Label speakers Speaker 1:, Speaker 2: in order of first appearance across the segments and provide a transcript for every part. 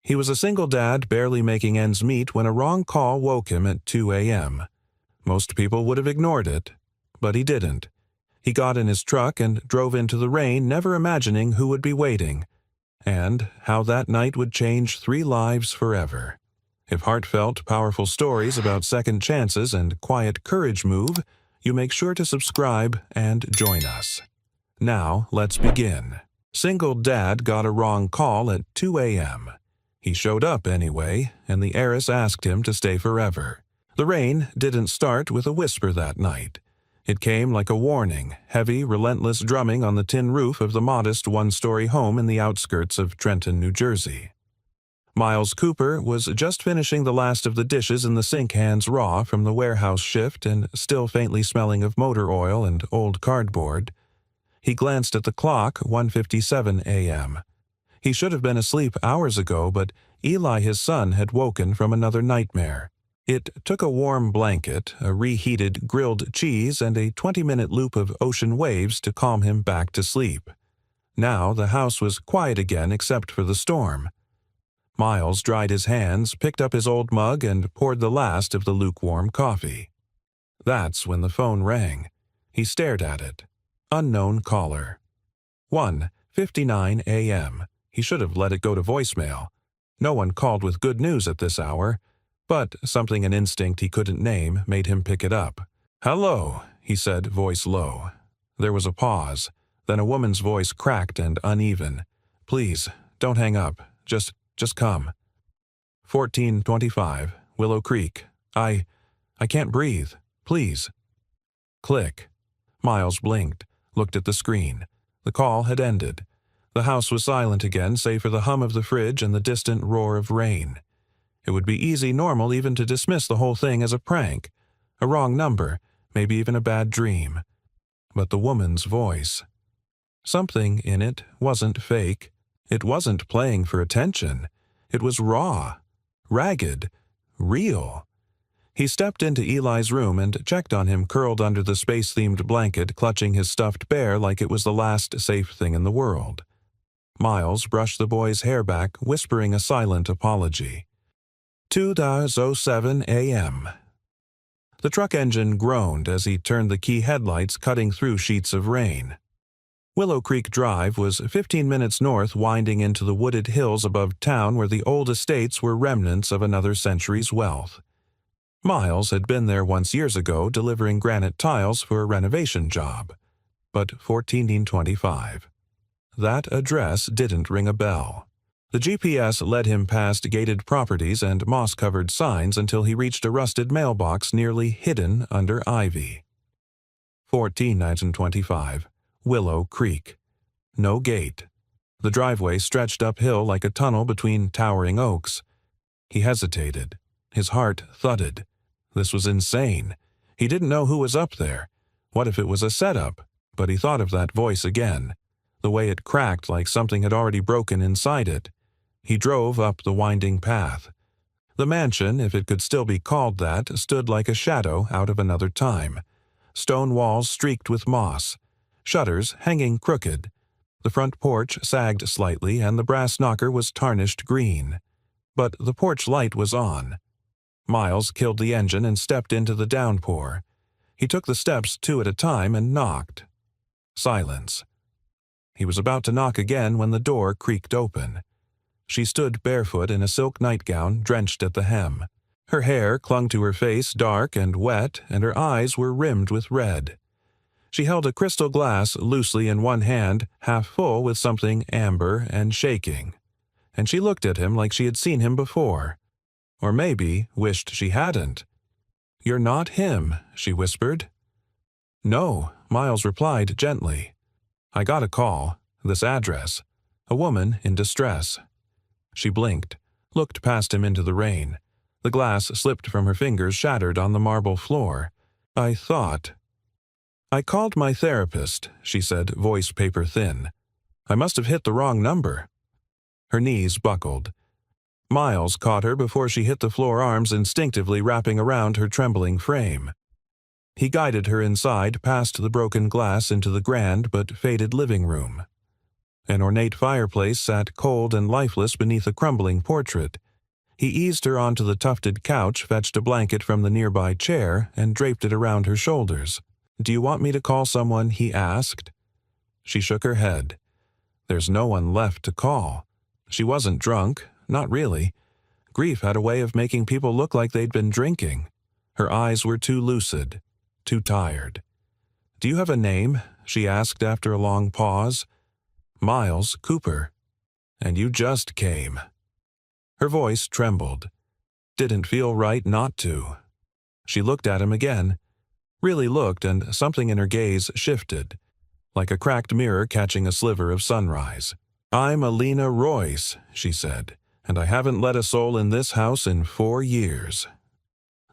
Speaker 1: He was a single dad barely making ends meet when a wrong call woke him at 2 a.m. Most people would have ignored it, but he didn't. He got in his truck and drove into the rain, never imagining who would be waiting, and how that night would change 3 lives forever. If heartfelt, powerful stories about second chances and quiet courage move, you make sure to subscribe and join us. Now, let's begin. Single dad got a wrong call at 2 a.m. He showed up anyway, and the heiress asked him to stay forever. The rain didn't start with a whisper that night. It came like a warning, heavy, relentless drumming on the tin roof of the modest one-story home in the outskirts of Trenton, New Jersey. Miles Cooper was just finishing the last of the dishes in the sink, hands raw from the warehouse shift and still faintly smelling of motor oil and old cardboard. He glanced at the clock, 1:57 a.m. He should have been asleep hours ago, but Eli, his son, had woken from another nightmare. It took a warm blanket, a reheated grilled cheese, and a 20-minute loop of ocean waves to calm him back to sleep. Now the house was quiet again except for the storm. Miles dried his hands, picked up his old mug, and poured the last of the lukewarm coffee. That's when the phone rang. He stared at it. Unknown caller. 1:59 a.m. He should have let it go to voicemail. No one called with good news at this hour, but something in instinct he couldn't name made him pick it up. "Hello," he said, voice low. There was a pause. Then a woman's voice cracked and uneven. "Please, don't hang up. Just come." 1425, Willow Creek. I can't breathe. Please." Click. Miles blinked, looked at the screen. The call had ended. The house was silent again, save for the hum of the fridge and the distant roar of rain. It would be easy, normal, even to dismiss the whole thing as a prank, a wrong number, maybe even a bad dream. But the woman's voice. Something in it wasn't fake. It wasn't playing for attention. It was raw, ragged, real. He stepped into Eli's room and checked on him curled under the space-themed blanket, clutching his stuffed bear like it was the last safe thing in the world. Miles brushed the boy's hair back, whispering a silent apology. 2:07 a.m. The truck engine groaned as he turned the key headlights, cutting through sheets of rain. Willow Creek Drive was 15 minutes north, winding into the wooded hills above town where the old estates were remnants of another century's wealth. Miles had been there once years ago, delivering granite tiles for a renovation job. But 1425. That address didn't ring a bell. The GPS led him past gated properties and moss-covered signs until he reached a rusted mailbox nearly hidden under ivy. 1425. Willow Creek. No gate. The driveway stretched uphill like a tunnel between towering oaks. He hesitated. His heart thudded. This was insane. He didn't know who was up there. What if it was a setup? But he thought of that voice again, the way it cracked like something had already broken inside it. He drove up the winding path. The mansion, if it could still be called that, stood like a shadow out of another time. Stone walls streaked with moss. Shutters hanging crooked. The front porch sagged slightly, and the brass knocker was tarnished green. But the porch light was on. Miles killed the engine and stepped into the downpour. He took the steps 2 at a time and knocked. Silence. He was about to knock again when the door creaked open. She stood barefoot in a silk nightgown, drenched at the hem. Her hair clung to her face, dark and wet, and her eyes were rimmed with red. She held a crystal glass loosely in one hand, half full with something amber and shaking. And she looked at him like she had seen him before. Or maybe wished she hadn't. "You're not him," she whispered. "No," Miles replied gently. "I got a call. This address. A woman in distress." She blinked, looked past him into the rain. The glass slipped from her fingers, shattered on the marble floor. I called my therapist," she said, voice paper thin. "I must have hit the wrong number." Her knees buckled. Miles caught her before she hit the floor, arms instinctively wrapping around her trembling frame. He guided her inside, past the broken glass into the grand but faded living room. An ornate fireplace sat cold and lifeless beneath a crumbling portrait. He eased her onto the tufted couch, fetched a blanket from the nearby chair, and draped it around her shoulders. "Do you want me to call someone?" he asked. She shook her head. There's no one left to call. She wasn't drunk, not really. Grief had a way of making people look like they'd been drinking. Her eyes were too lucid, too tired. "Do you have a name?" she asked after a long pause. "Miles Cooper. And you just came." Her voice trembled. Didn't feel right not to. She looked at him again. Really looked, and something in her gaze shifted, like a cracked mirror catching a sliver of sunrise. "I'm Alina Royce," she said, "and I haven't let a soul in this house in 4 years."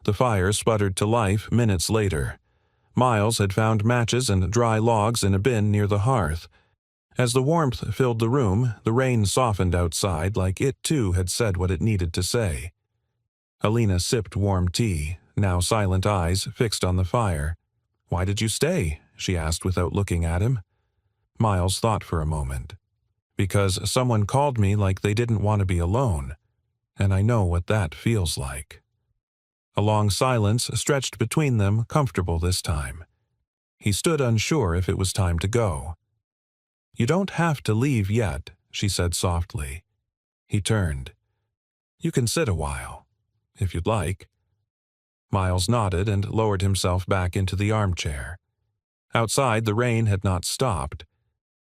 Speaker 1: The fire sputtered to life minutes later. Miles had found matches and dry logs in a bin near the hearth. As the warmth filled the room, the rain softened outside like it too had said what it needed to say. Alina sipped warm tea, now silent eyes fixed on the fire. "Why did you stay?" she asked without looking at him. Miles thought for a moment. "Because someone called me like they didn't want to be alone, and I know what that feels like." A long silence stretched between them, comfortable this time. He stood unsure if it was time to go. "You don't have to leave yet," she said softly. He turned. "You can sit a while, if you'd like." Miles nodded and lowered himself back into the armchair. Outside, the rain had not stopped,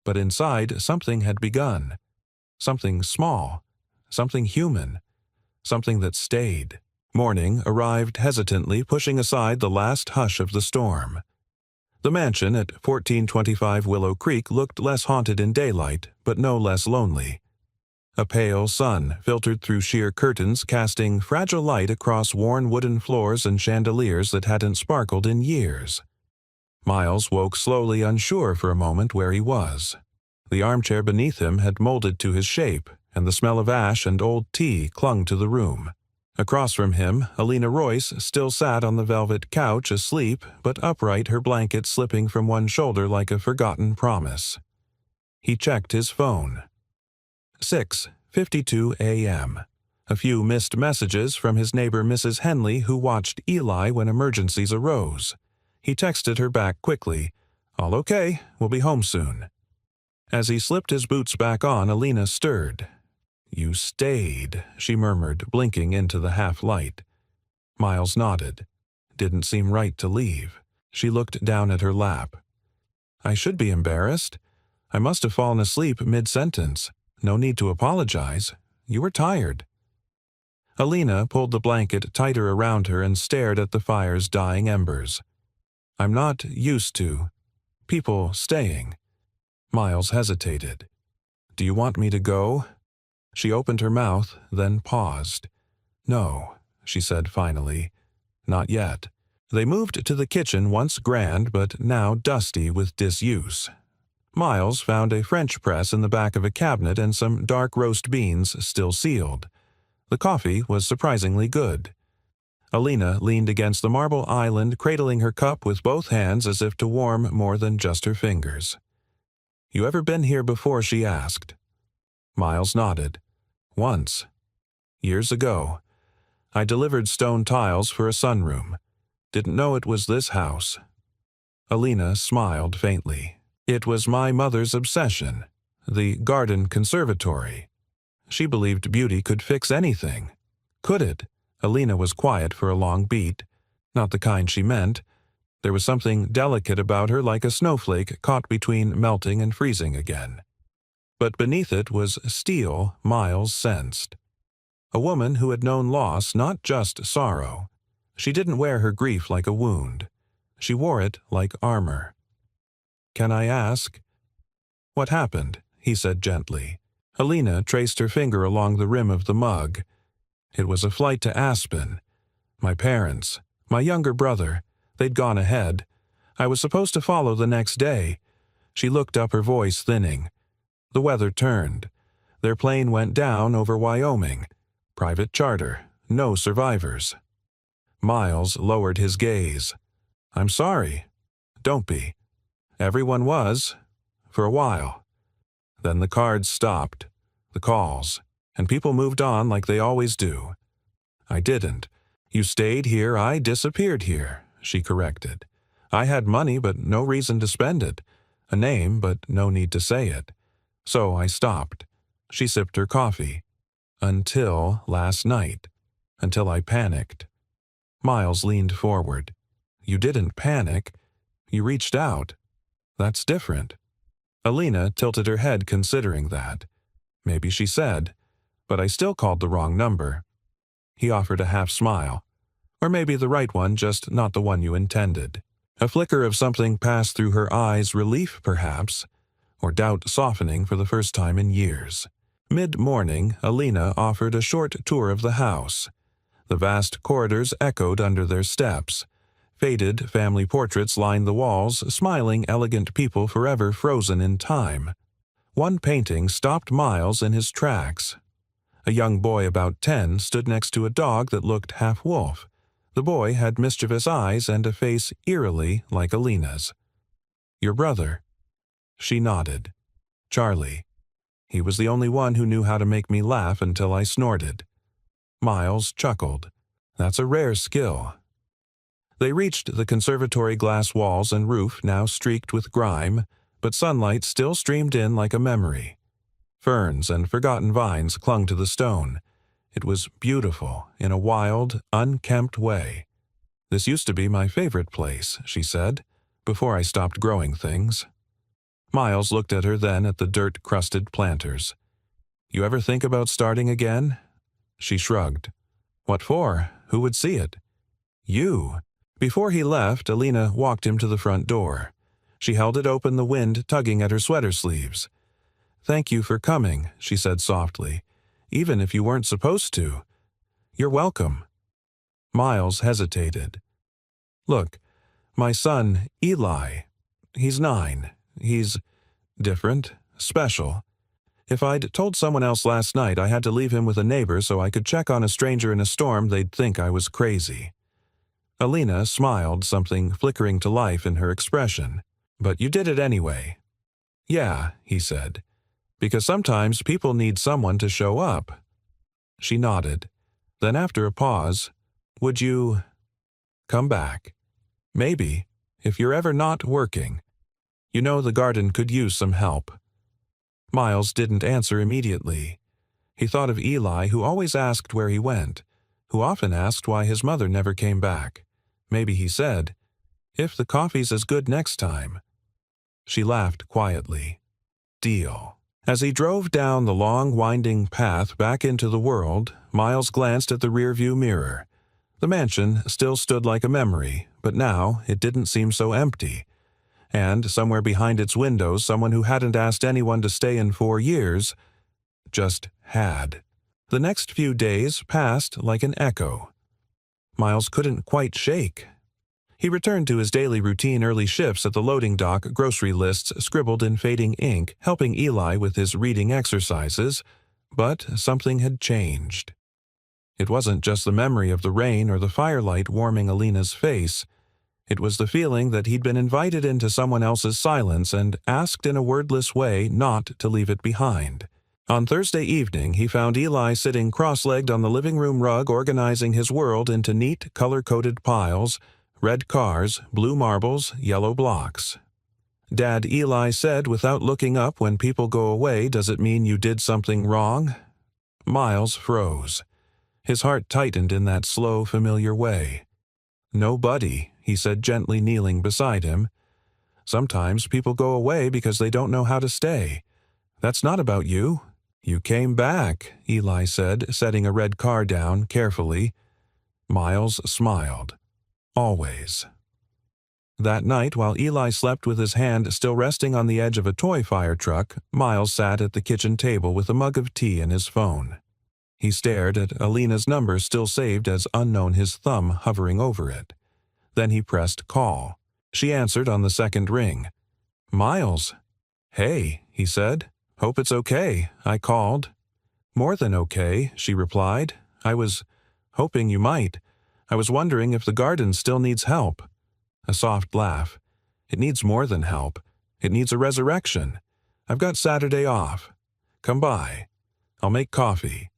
Speaker 1: but inside something had begun. Something small, something human, something that stayed. Morning arrived hesitantly, pushing aside the last hush of the storm. The mansion at 1425 Willow Creek looked less haunted in daylight, but no less lonely. A pale sun filtered through sheer curtains, casting fragile light across worn wooden floors and chandeliers that hadn't sparkled in years. Miles woke slowly, unsure for a moment where he was. The armchair beneath him had molded to his shape, and the smell of ash and old tea clung to the room. Across from him, Alina Royce still sat on the velvet couch, asleep, but upright, her blanket slipping from one shoulder like a forgotten promise. He checked his phone. 6:52 a.m. A few missed messages from his neighbor Mrs. Henley, who watched Eli when emergencies arose. He texted her back quickly, "All okay, we'll be home soon." As he slipped his boots back on, Alina stirred. "You stayed," she murmured, blinking into the half-light. Miles nodded. Didn't seem right to leave. She looked down at her lap. "I should be embarrassed. I must have fallen asleep mid-sentence. No need to apologize. You were tired." Alina pulled the blanket tighter around her and stared at the fire's dying embers. "I'm not used to people staying." Miles hesitated. "Do you want me to go?" She opened her mouth, then paused. "No," she said finally. "Not yet." They moved to the kitchen, once grand but now dusty with disuse. Miles found a French press in the back of a cabinet and some dark roast beans still sealed. The coffee was surprisingly good. Alina leaned against the marble island, cradling her cup with both hands as if to warm more than just her fingers. "You ever been here before?" she asked. Miles nodded. "Once. Years ago. I delivered stone tiles for a sunroom. Didn't know it was this house." Alina smiled faintly. "It was my mother's obsession. The garden conservatory. She believed beauty could fix anything." Could it? Alina was quiet for a long beat. Not the kind she meant. There was something delicate about her, like a snowflake caught between melting and freezing again. But beneath it was steel, Miles sensed. A woman who had known loss, not just sorrow. She didn't wear her grief like a wound. She wore it like armor. "Can I ask?" "What happened?" he said gently. Alina traced her finger along the rim of the mug. "It was a flight to Aspen. My parents, my younger brother, they'd gone ahead. I was supposed to follow the next day." She looked up, her voice thinning. "The weather turned. Their plane went down over Wyoming. Private charter. No survivors." Miles lowered his gaze. "I'm sorry." "Don't be. Everyone was. For a while. Then the cards stopped, the calls, and people moved on like they always do. I didn't. You stayed here, I disappeared here, she corrected. I had money but no reason to spend it, a name but no need to say it. So I stopped. She sipped her coffee. Until last night. Until I panicked. Miles leaned forward. You didn't panic. You reached out. That's different. Alina tilted her head considering that. Maybe she said, but I still called the wrong number. He offered a half smile. Or maybe the right one, just not the one you intended. A flicker of something passed through her eyes, relief perhaps, or doubt softening for the first time in years. Mid-morning, Alina offered a short tour of the house. The vast corridors echoed under their steps. Faded family portraits lined the walls, smiling elegant people forever frozen in time. One painting stopped Miles in his tracks. A young boy about 10 stood next to a dog that looked half wolf. The boy had mischievous eyes and a face eerily like Alina's. Your brother? She nodded. Charlie. He was the only one who knew how to make me laugh until I snorted. Miles chuckled. That's a rare skill. They reached the conservatory glass walls and roof, now streaked with grime, but sunlight still streamed in like a memory. Ferns and forgotten vines clung to the stone. It was beautiful in a wild, unkempt way. This used to be my favorite place, she said, before I stopped growing things. Miles looked at her then at the dirt-crusted planters. You ever think about starting again? She shrugged. What for? Who would see it? You. Before he left, Alina walked him to the front door. She held it open, the wind tugging at her sweater sleeves. Thank you for coming, she said softly, even if you weren't supposed to. You're welcome. Miles hesitated. Look, my son, Eli, he's 9. He's different, special. If I'd told someone else last night I had to leave him with a neighbor so I could check on a stranger in a storm, they'd think I was crazy. Alina smiled, something flickering to life in her expression. But you did it anyway. Yeah, he said. Because sometimes people need someone to show up. She nodded. Then after a pause, would you come back? Maybe, if you're ever not working. You know the garden could use some help. Miles didn't answer immediately. He thought of Eli, who always asked where he went, who often asked why his mother never came back. Maybe he said, if the coffee's as good next time. She laughed quietly. Deal. As he drove down the long, winding path back into the world, Miles glanced at the rearview mirror. The mansion still stood like a memory, but now it didn't seem so empty. And somewhere behind its windows, someone who hadn't asked anyone to stay in 4 years just had. The next few days passed like an echo. Miles couldn't quite shake. He returned to his daily routine, early shifts at the loading dock, grocery lists scribbled in fading ink, helping Eli with his reading exercises, but something had changed. It wasn't just the memory of the rain or the firelight warming Alina's face. It was the feeling that he'd been invited into someone else's silence and asked in a wordless way not to leave it behind. On Thursday evening, he found Eli sitting cross-legged on the living room rug, organizing his world into neat, color-coded piles, red cars, blue marbles, yellow blocks. Dad, Eli said without looking up, when people go away, does it mean you did something wrong? Miles froze. His heart tightened in that slow, familiar way. Nobody, he said, gently kneeling beside him. Sometimes people go away because they don't know how to stay. That's not about you. You came back, Eli said, setting a red car down carefully. Miles smiled. Always. That night, while Eli slept with his hand still resting on the edge of a toy fire truck, Miles sat at the kitchen table with a mug of tea and his phone. He stared at Alina's number still saved as unknown, his thumb hovering over it. Then he pressed call. She answered on the second ring. Miles. Hey, he said. Hope it's okay. I called. More than okay, she replied. I was hoping you might. I was wondering if the garden still needs help. A soft laugh. It needs more than help. It needs a resurrection. I've got Saturday off. Come by. I'll make coffee."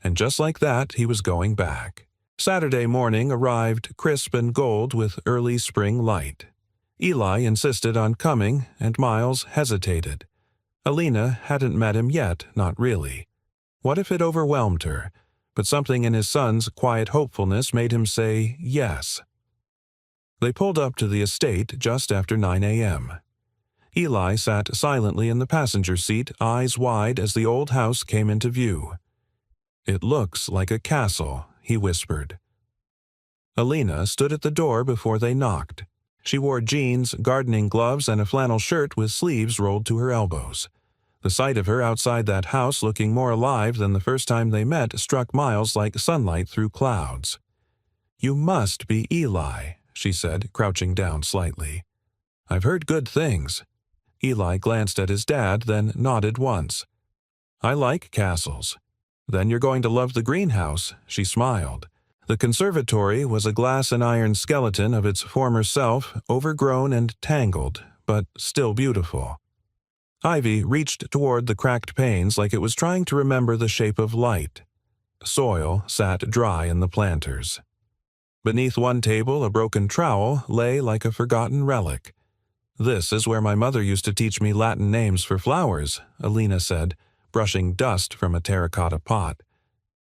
Speaker 1: And just like that, he was going back. Saturday morning arrived crisp and gold with early spring light. Eli insisted on coming, and Miles hesitated. Alina hadn't met him yet, not really. What if it overwhelmed her? But something in his son's quiet hopefulness made him say yes. They pulled up to the estate just after 9 a.m. Eli sat silently in the passenger seat, eyes wide as the old house came into view. "It looks like a castle," he whispered. Alina stood at the door before they knocked. She wore jeans, gardening gloves, and a flannel shirt with sleeves rolled to her elbows. The sight of her outside that house looking more alive than the first time they met struck Miles like sunlight through clouds. "You must be Eli," she said, crouching down slightly. "I've heard good things." Eli glanced at his dad, then nodded once. "I like castles." "Then you're going to love the greenhouse," she smiled. The conservatory was a glass and iron skeleton of its former self, overgrown and tangled, but still beautiful. Ivy reached toward the cracked panes like it was trying to remember the shape of light. Soil sat dry in the planters. Beneath one table, a broken trowel lay like a forgotten relic. "This is where my mother used to teach me Latin names for flowers," Alina said, brushing dust from a terracotta pot.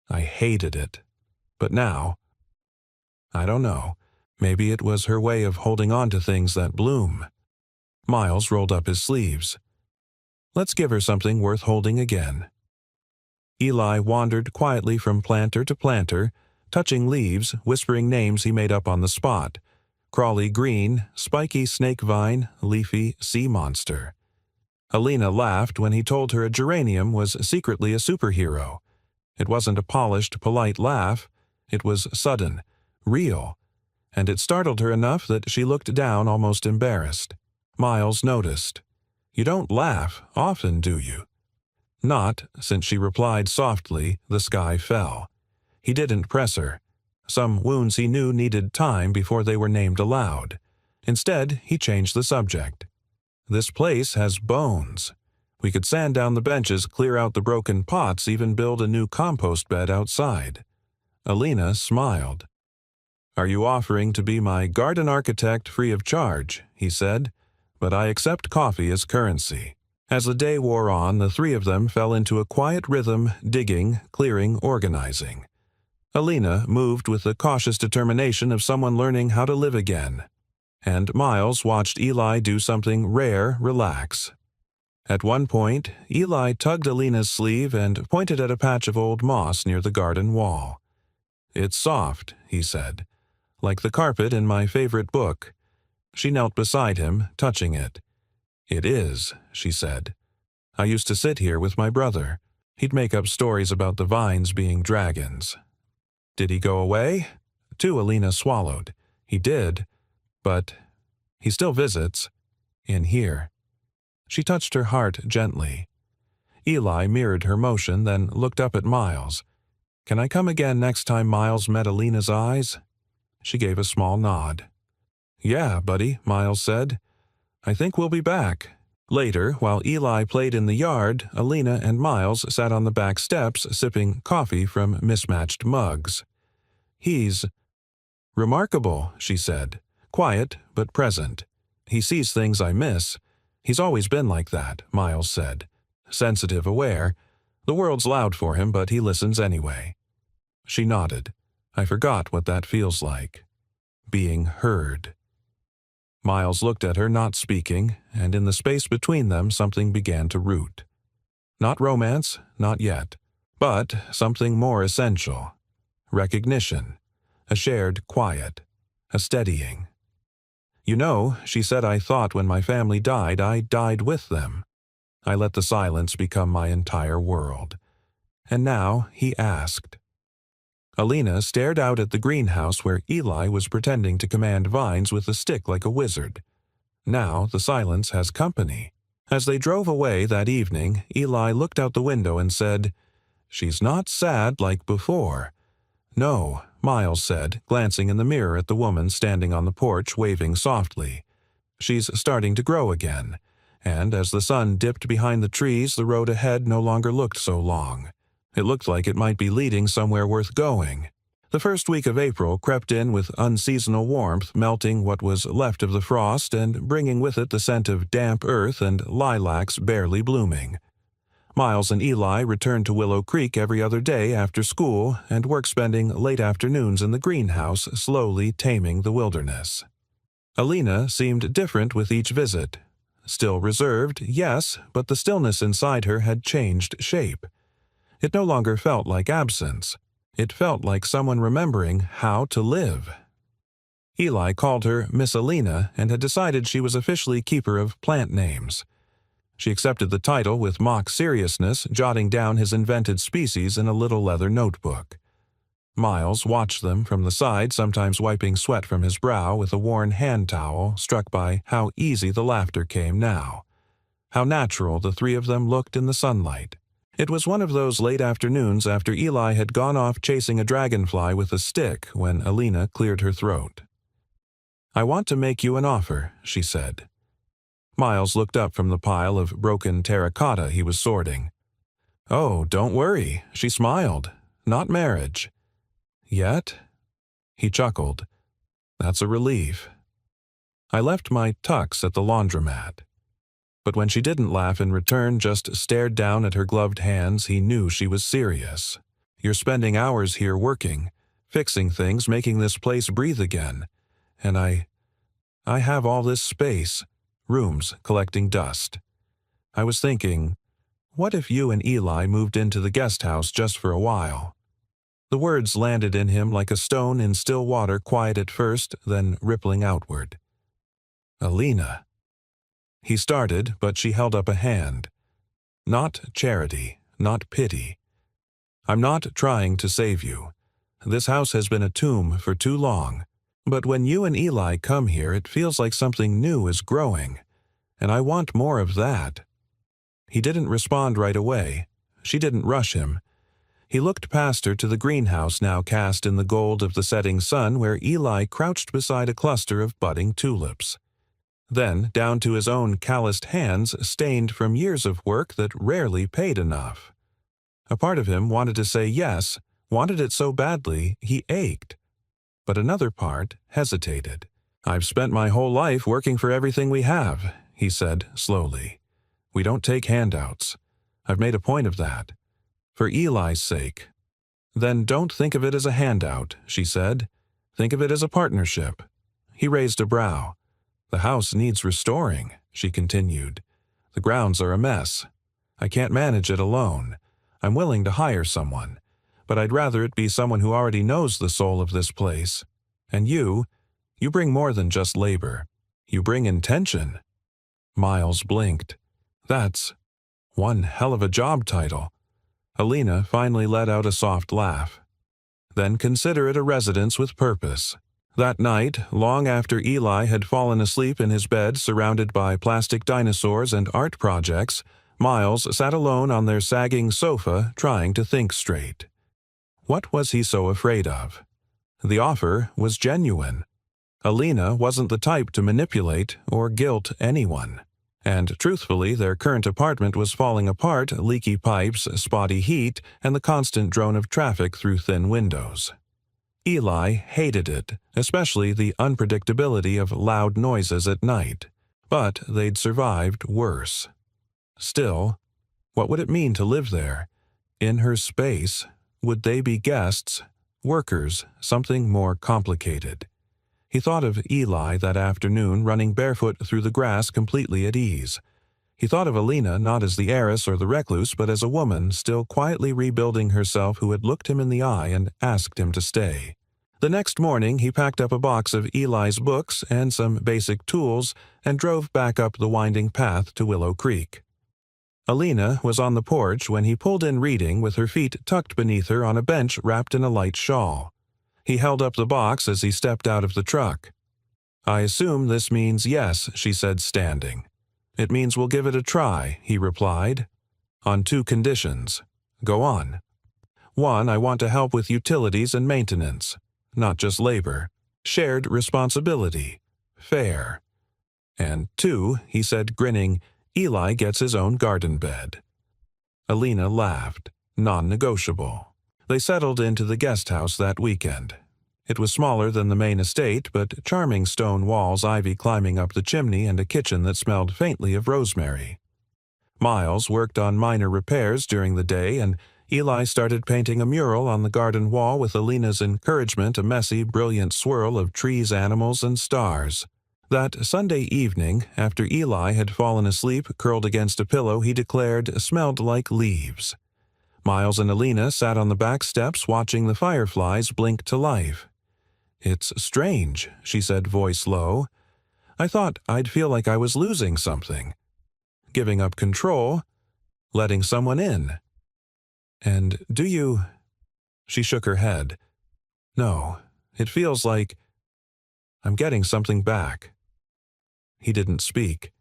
Speaker 1: "I hated it. But now, I don't know, maybe it was her way of holding on to things that bloom." Miles rolled up his sleeves. "Let's give her something worth holding again." Eli wandered quietly from planter to planter, touching leaves, whispering names he made up on the spot. Crawly green, spiky snake vine, leafy sea monster. Alina laughed when he told her a geranium was secretly a superhero. It wasn't a polished, polite laugh. It was sudden, real, and it startled her enough that she looked down almost embarrassed. Miles noticed. "You don't laugh often, do you?" Not, since she replied softly, the sky fell. He didn't press her. Some wounds he knew needed time before they were named aloud. Instead, he changed the subject. "This place has bones. We could sand down the benches, clear out the broken pots, even build a new compost bed outside." Alina smiled. "Are you offering to be my garden architect free of charge?" he said. "But I accept coffee as currency." As the day wore on, the three of them fell into a quiet rhythm, digging, clearing, organizing. Alina moved with the cautious determination of someone learning how to live again. And Miles watched Eli do something rare, relax. At one point, Eli tugged Alina's sleeve and pointed at a patch of old moss near the garden wall. "It's soft," he said, "like the carpet in my favorite book." She knelt beside him, touching it. "It is," she said. "I used to sit here with my brother. He'd make up stories about the vines being dragons." "Did he go away?" Too, Alina swallowed. "He did, but he still visits. In here." She touched her heart gently. Eli mirrored her motion, then looked up at Miles. "Can I come again next time Miles met Alina's eyes?" She gave a small nod. "Yeah, buddy," Miles said. "I think we'll be back." Later, while Eli played in the yard, Alina and Miles sat on the back steps sipping coffee from mismatched mugs. "He's remarkable," she said. "Quiet, but present. He sees things I miss. He's always been like that," Miles said. "Sensitive, aware. The world's loud for him, but he listens anyway." She nodded. "I forgot what that feels like. Being heard." Miles looked at her, not speaking, and in the space between them something began to root. Not romance, not yet, but something more essential. Recognition. A shared quiet. A steadying. "You know," she said, "I thought when my family died, I died with them. I let the silence become my entire world." And now he asked. Alina stared out at the greenhouse where Eli was pretending to command vines with a stick like a wizard. Now the silence has company. As they drove away that evening, Eli looked out the window and said, "She's not sad like before." "No," Miles said, glancing in the mirror at the woman standing on the porch waving softly. "She's starting to grow again, and as the sun dipped behind the trees, the road ahead no longer looked so long. It looked like it might be leading somewhere worth going. The first week of April crept in with unseasonal warmth, melting what was left of the frost and bringing with it the scent of damp earth and lilacs barely blooming. Miles and Eli returned to Willow Creek every other day after school and worked spending late afternoons in the greenhouse, slowly taming the wilderness. Alina seemed different with each visit. Still reserved, yes, but the stillness inside her had changed shape. It no longer felt like absence. It felt like someone remembering how to live. Eli called her Miss Alina and had decided she was officially keeper of plant names. She accepted the title with mock seriousness, jotting down his invented species in a little leather notebook. Miles watched them from the side, sometimes wiping sweat from his brow with a worn hand towel, struck by how easy the laughter came now. How natural the three of them looked in the sunlight. It was one of those late afternoons after Eli had gone off chasing a dragonfly with a stick when Alina cleared her throat. "I want to make you an offer," she said. Miles looked up from the pile of broken terracotta he was sorting. "Oh, don't worry," she smiled. "Not marriage." "Yet?" He chuckled. "That's a relief." I left my tux at the laundromat. But when she didn't laugh in return, just stared down at her gloved hands, he knew she was serious. "You're spending hours here working, fixing things, making this place breathe again. And I have all this space. Rooms collecting dust. I was thinking, what if you and Eli moved into the guest house just for a while?" The words landed in him like a stone in still water, quiet at first, then rippling outward. "Alina." He started, but she held up a hand. "Not charity, not pity. I'm not trying to save you. This house has been a tomb for too long. But when you and Eli come here, it feels like something new is growing, and I want more of that." He didn't respond right away. She didn't rush him. He looked past her to the greenhouse now cast in the gold of the setting sun, where Eli crouched beside a cluster of budding tulips. Then down to his own calloused hands, stained from years of work that rarely paid enough. A part of him wanted to say yes, wanted it so badly he ached. But another part hesitated. "I've spent my whole life working for everything we have," he said slowly. "We don't take handouts. I've made a point of that. For Eli's sake." "Then don't think of it as a handout," she said. "Think of it as a partnership." He raised a brow. "The house needs restoring," she continued. "The grounds are a mess. I can't manage it alone. I'm willing to hire someone. But I'd rather it be someone who already knows the soul of this place. And you bring more than just labor. You bring intention." Miles blinked. "That's one hell of a job title." Alina finally let out a soft laugh. "Then consider it a residence with purpose." That night, long after Eli had fallen asleep in his bed surrounded by plastic dinosaurs and art projects, Miles sat alone on their sagging sofa trying to think straight. What was he so afraid of? The offer was genuine. Alina wasn't the type to manipulate or guilt anyone. And truthfully, their current apartment was falling apart, leaky pipes, spotty heat, and the constant drone of traffic through thin windows. Eli hated it, especially the unpredictability of loud noises at night. But they'd survived worse. Still, what would it mean to live there? In her space? Would they be guests? Workers? Something more complicated? He thought of Eli that afternoon running barefoot through the grass completely at ease. He thought of Alina not as the heiress or the recluse, but as a woman still quietly rebuilding herself who had looked him in the eye and asked him to stay. The next morning he packed up a box of Eli's books and some basic tools and drove back up the winding path to Willow Creek. Alina was on the porch when he pulled in reading with her feet tucked beneath her on a bench wrapped in a light shawl. He held up the box as he stepped out of the truck. "I assume this means yes," she said, standing. "It means we'll give it a try," he replied. "On 2 conditions. Go on." "1, I want to help with utilities and maintenance. Not just labor. Shared responsibility. Fair." "And 2, he said, grinning, Eli gets his own garden bed. Alina laughed. Non-negotiable. They settled into the guest house that weekend. It was smaller than the main estate, but charming stone walls, ivy climbing up the chimney, and a kitchen that smelled faintly of rosemary. Miles worked on minor repairs during the day, and Eli started painting a mural on the garden wall with Alina's encouragement, a messy, brilliant swirl of trees, animals, and stars. That Sunday evening, after Eli had fallen asleep curled against a pillow he declared smelled like leaves, Miles and Alina sat on the back steps watching the fireflies blink to life. "It's strange," she said, voice low. "I thought I'd feel like I was losing something. Giving up control, letting someone in. And do you—" She shook her head. "No, it feels like I'm getting something back." He didn't speak.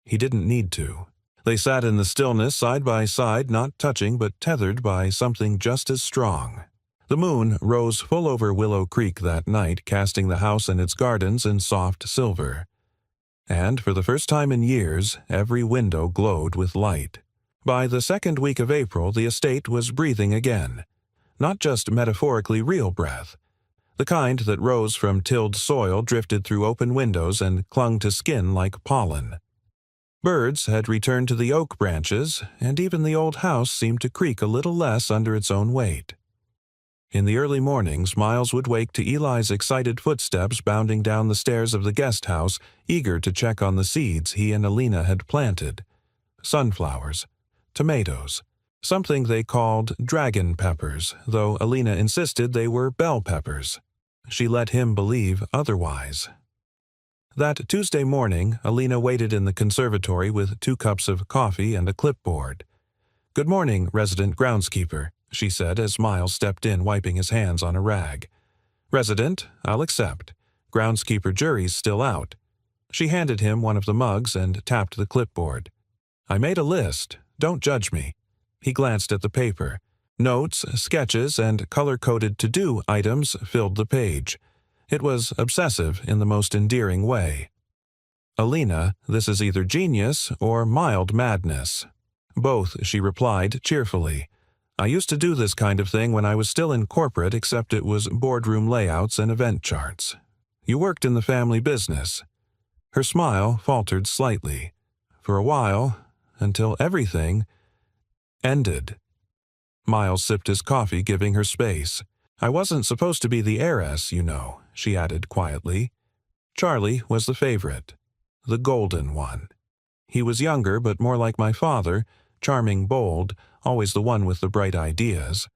Speaker 1: He didn't need to. They sat in the stillness side by side, not touching but tethered by something just as strong. The moon rose full over Willow Creek that night, casting the house and its gardens in soft silver. And for the first time in years, every window glowed with light. By the second week of April, the estate was breathing again. Not just metaphorically real breath. The kind that rose from tilled soil, drifted through open windows, and clung to skin like pollen. Birds had returned to the oak branches, and even the old house seemed to creak a little less under its own weight. In the early mornings, Miles would wake to Eli's excited footsteps bounding down the stairs of the guest house, eager to check on the seeds he and Alina had planted. Sunflowers, tomatoes, something they called dragon peppers, though Alina insisted they were bell peppers. She let him believe otherwise. That Tuesday morning, Alina waited in the conservatory with 2 cups of coffee and a clipboard. "Good morning, resident groundskeeper," she said as Miles stepped in, wiping his hands on a rag. "Resident, I'll accept. Groundskeeper jury's still out." She handed him one of the mugs and tapped the clipboard. "I made a list. Don't judge me." He glanced at the paper. Notes, sketches, and color-coded to-do items filled the page. It was obsessive in the most endearing way. "Alina, this is either genius or mild madness." "Both," she replied cheerfully. "I used to do this kind of thing when I was still in corporate, except it was boardroom layouts and event charts. You worked in the family business." Her smile faltered slightly. "For a while, until everything ended." Miles sipped his coffee, giving her space. "I wasn't supposed to be the heiress, you know," she added quietly. "Charlie was the favorite, the golden one. He was younger, but more like my father, charming, bold, always the one with the bright ideas."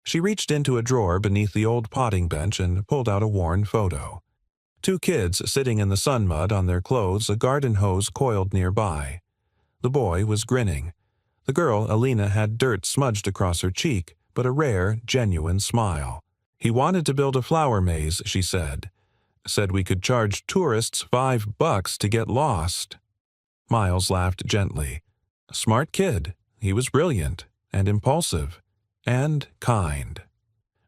Speaker 1: She reached into a drawer beneath the old potting bench and pulled out a worn photo. 2 kids sitting in the sun mud on their clothes, a garden hose coiled nearby. The boy was grinning. The girl, Alina, had dirt smudged across her cheek, but a rare, genuine smile. "He wanted to build a flower maze," she said. "Said we could charge tourists $5 to get lost." Miles laughed gently. "Smart kid. He was brilliant, and impulsive, and kind."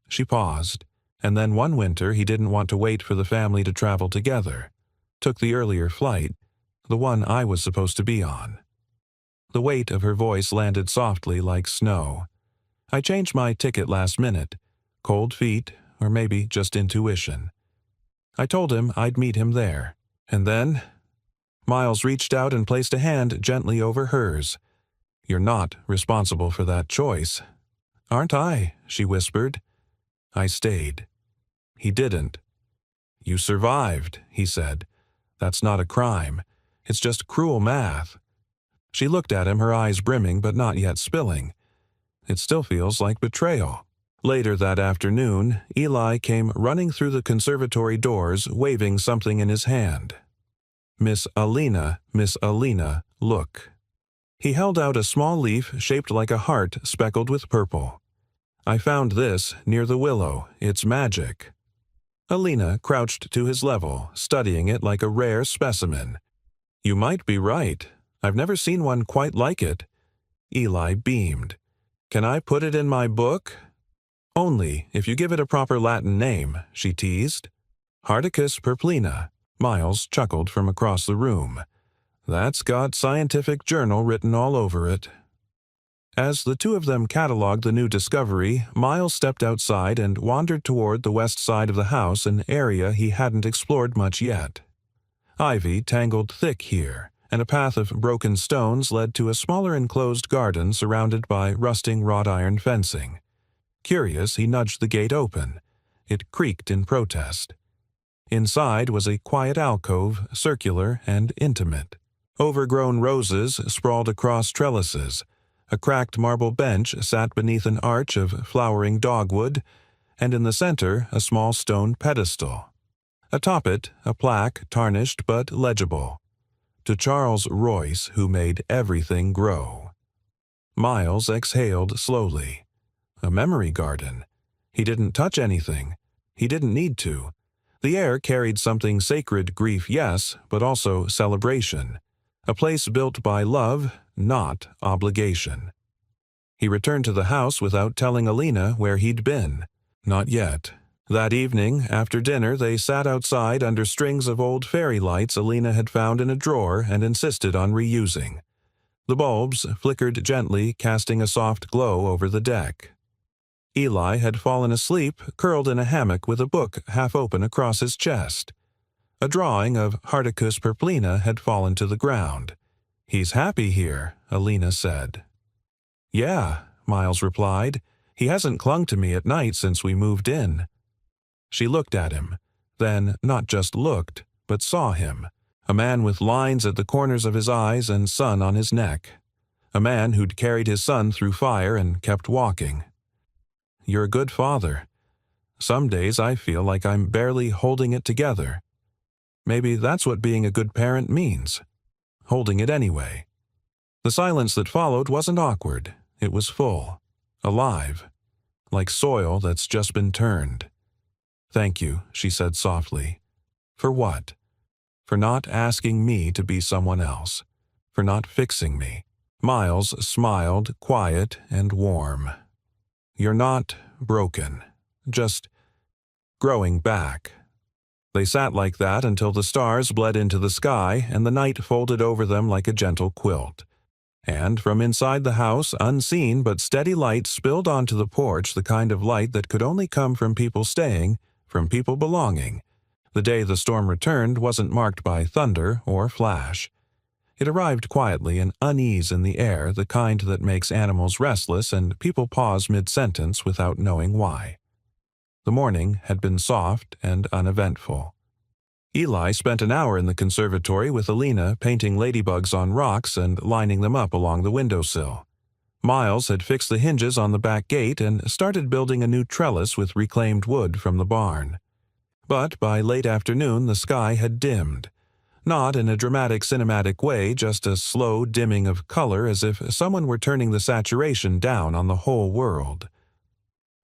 Speaker 1: She paused, and then one winter he didn't want to wait for the family to travel together. Took the earlier flight, the one I was supposed to be on. The weight of her voice landed softly like snow. "I changed my ticket last minute. Cold feet, or maybe just intuition. I told him I'd meet him there. And then—" Miles reached out and placed a hand gently over hers. "You're not responsible for that choice." "Aren't I?" she whispered. "I stayed." He didn't. "You survived," he said. "That's not a crime. It's just cruel math." She looked at him, her eyes brimming but not yet spilling. "It still feels like betrayal." Later that afternoon, Eli came running through the conservatory doors, waving something in his hand. Miss Alina, look." He held out a small leaf shaped like a heart speckled with purple. "I found this near the willow. It's magic." Alina crouched to his level, studying it like a rare specimen. "You might be right. I've never seen one quite like it." Eli beamed. "Can I put it in my book?" "Only if you give it a proper Latin name," she teased. "Hardicus purplina." Miles chuckled from across the room. That's got scientific journal written all over it. As the two of them cataloged the new discovery, Miles stepped outside and wandered toward the west side of the house, an area he hadn't explored much yet. Ivy tangled thick here, and a path of broken stones led to a smaller enclosed garden surrounded by rusting wrought iron fencing. Curious, he nudged the gate open. It creaked in protest. Inside was a quiet alcove, circular and intimate. Overgrown roses sprawled across trellises. A cracked marble bench sat beneath an arch of flowering dogwood, and in the center a small stone pedestal. Atop it, a plaque, tarnished but legible. To Charles Royce, who made everything grow. Miles exhaled slowly. A memory garden. He didn't touch anything. He didn't need to. The air carried something sacred, grief, yes, but also celebration. A place built by love, not obligation. He returned to the house without telling Alina where he'd been. Not yet. That evening, after dinner, they sat outside under strings of old fairy lights Alina had found in a drawer and insisted on reusing. The bulbs flickered gently, casting a soft glow over the deck. Eli had fallen asleep, curled in a hammock with a book half open across his chest. A drawing of Hardicus purplina had fallen to the ground. "He's happy here," Alina said. "Yeah," Miles replied. "He hasn't clung to me at night since we moved in." She looked at him, then not just looked, but saw him. A man with lines at the corners of his eyes and sun on his neck. A man who'd carried his son through fire and kept walking. "You're a good father. Some days I feel like I'm barely holding it together. Maybe that's what being a good parent means. Holding it anyway." The silence that followed wasn't awkward. It was full. Alive. Like soil that's just been turned. "Thank you," she said softly. "For what? For not asking me to be someone else. For not fixing me." Miles smiled, quiet and warm. "You're not broken. Just growing back." They sat like that until the stars bled into the sky and the night folded over them like a gentle quilt. And from inside the house, unseen but steady light spilled onto the porch, the kind of light that could only come from people staying, from people belonging. The day the storm returned wasn't marked by thunder or flash. It arrived quietly, an unease in the air, the kind that makes animals restless and people pause mid-sentence without knowing why. The morning had been soft and uneventful. Eli spent an hour in the conservatory with Alina painting ladybugs on rocks and lining them up along the windowsill. Miles had fixed the hinges on the back gate and started building a new trellis with reclaimed wood from the barn. But by late afternoon the sky had dimmed. Not in a dramatic cinematic way, just a slow dimming of color as if someone were turning the saturation down on the whole world.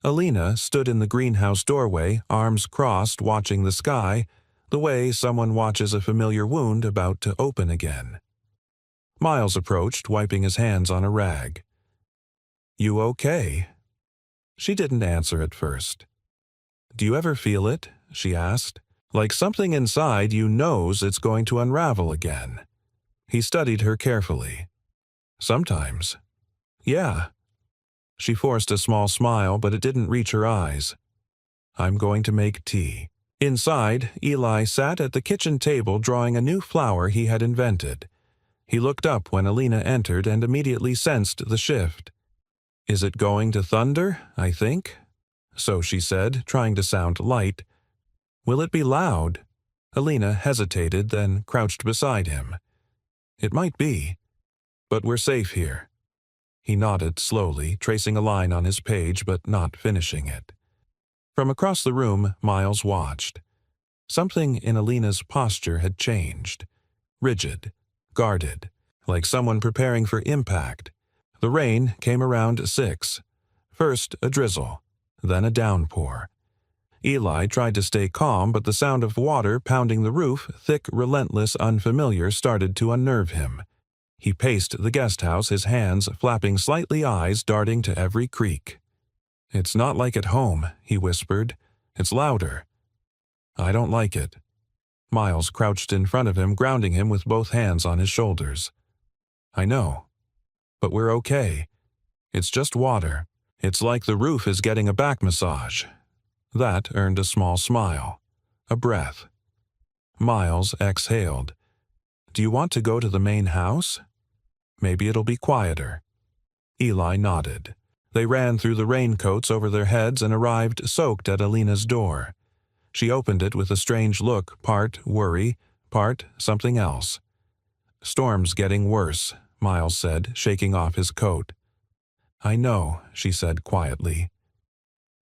Speaker 1: Alina stood in the greenhouse doorway, arms crossed, watching the sky, the way someone watches a familiar wound about to open again. Miles approached, wiping his hands on a rag. "You okay?" She didn't answer at first. "Do you ever feel it?" she asked. "Like something inside you knows it's going to unravel again." He studied her carefully. "Sometimes." "Yeah." She forced a small smile, but it didn't reach her eyes. "I'm going to make tea." Inside, Eli sat at the kitchen table drawing a new flower he had invented. He looked up when Alina entered and immediately sensed the shift. "Is it going to thunder, I think?" So she said, trying to sound light. "Will it be loud?" Alina hesitated, then crouched beside him. "It might be, but we're safe here." He nodded slowly, tracing a line on his page but not finishing it. From across the room, Miles watched. Something in Alina's posture had changed. Rigid, guarded, like someone preparing for impact. The rain came around 6. First a drizzle, then a downpour. Eli tried to stay calm, but the sound of water pounding the roof, thick, relentless, unfamiliar, started to unnerve him. He paced the guest house, his hands flapping slightly, eyes darting to every creak. "It's not like at home," he whispered. "It's louder. I don't like it." Miles crouched in front of him, grounding him with both hands on his shoulders. I know. But we're okay. It's just water. It's like the roof is getting a back massage. That earned a small smile. A breath. Miles exhaled. Do you want to go to the main house? Maybe it'll be quieter. Eli nodded. They ran through the raincoats over their heads and arrived soaked at Alina's door. She opened it with a strange look, part worry, part something else. Storm's getting worse, Miles said, shaking off his coat. I know, she said quietly.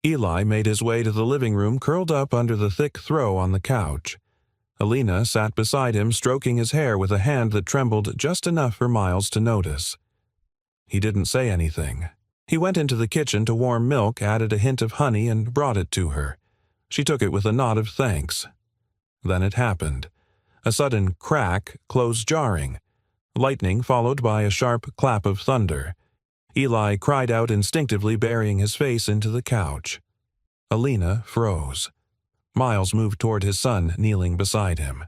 Speaker 1: Eli made his way to the living room, curled up under the thick throw on the couch. Alina sat beside him, stroking his hair with a hand that trembled just enough for Miles to notice. He didn't say anything. He went into the kitchen to warm milk, added a hint of honey, and brought it to her. She took it with a nod of thanks. Then it happened. A sudden crack closed jarring. Lightning followed by a sharp clap of thunder. Eli cried out instinctively, burying his face into the couch. Alina froze. Miles moved toward his son, kneeling beside him.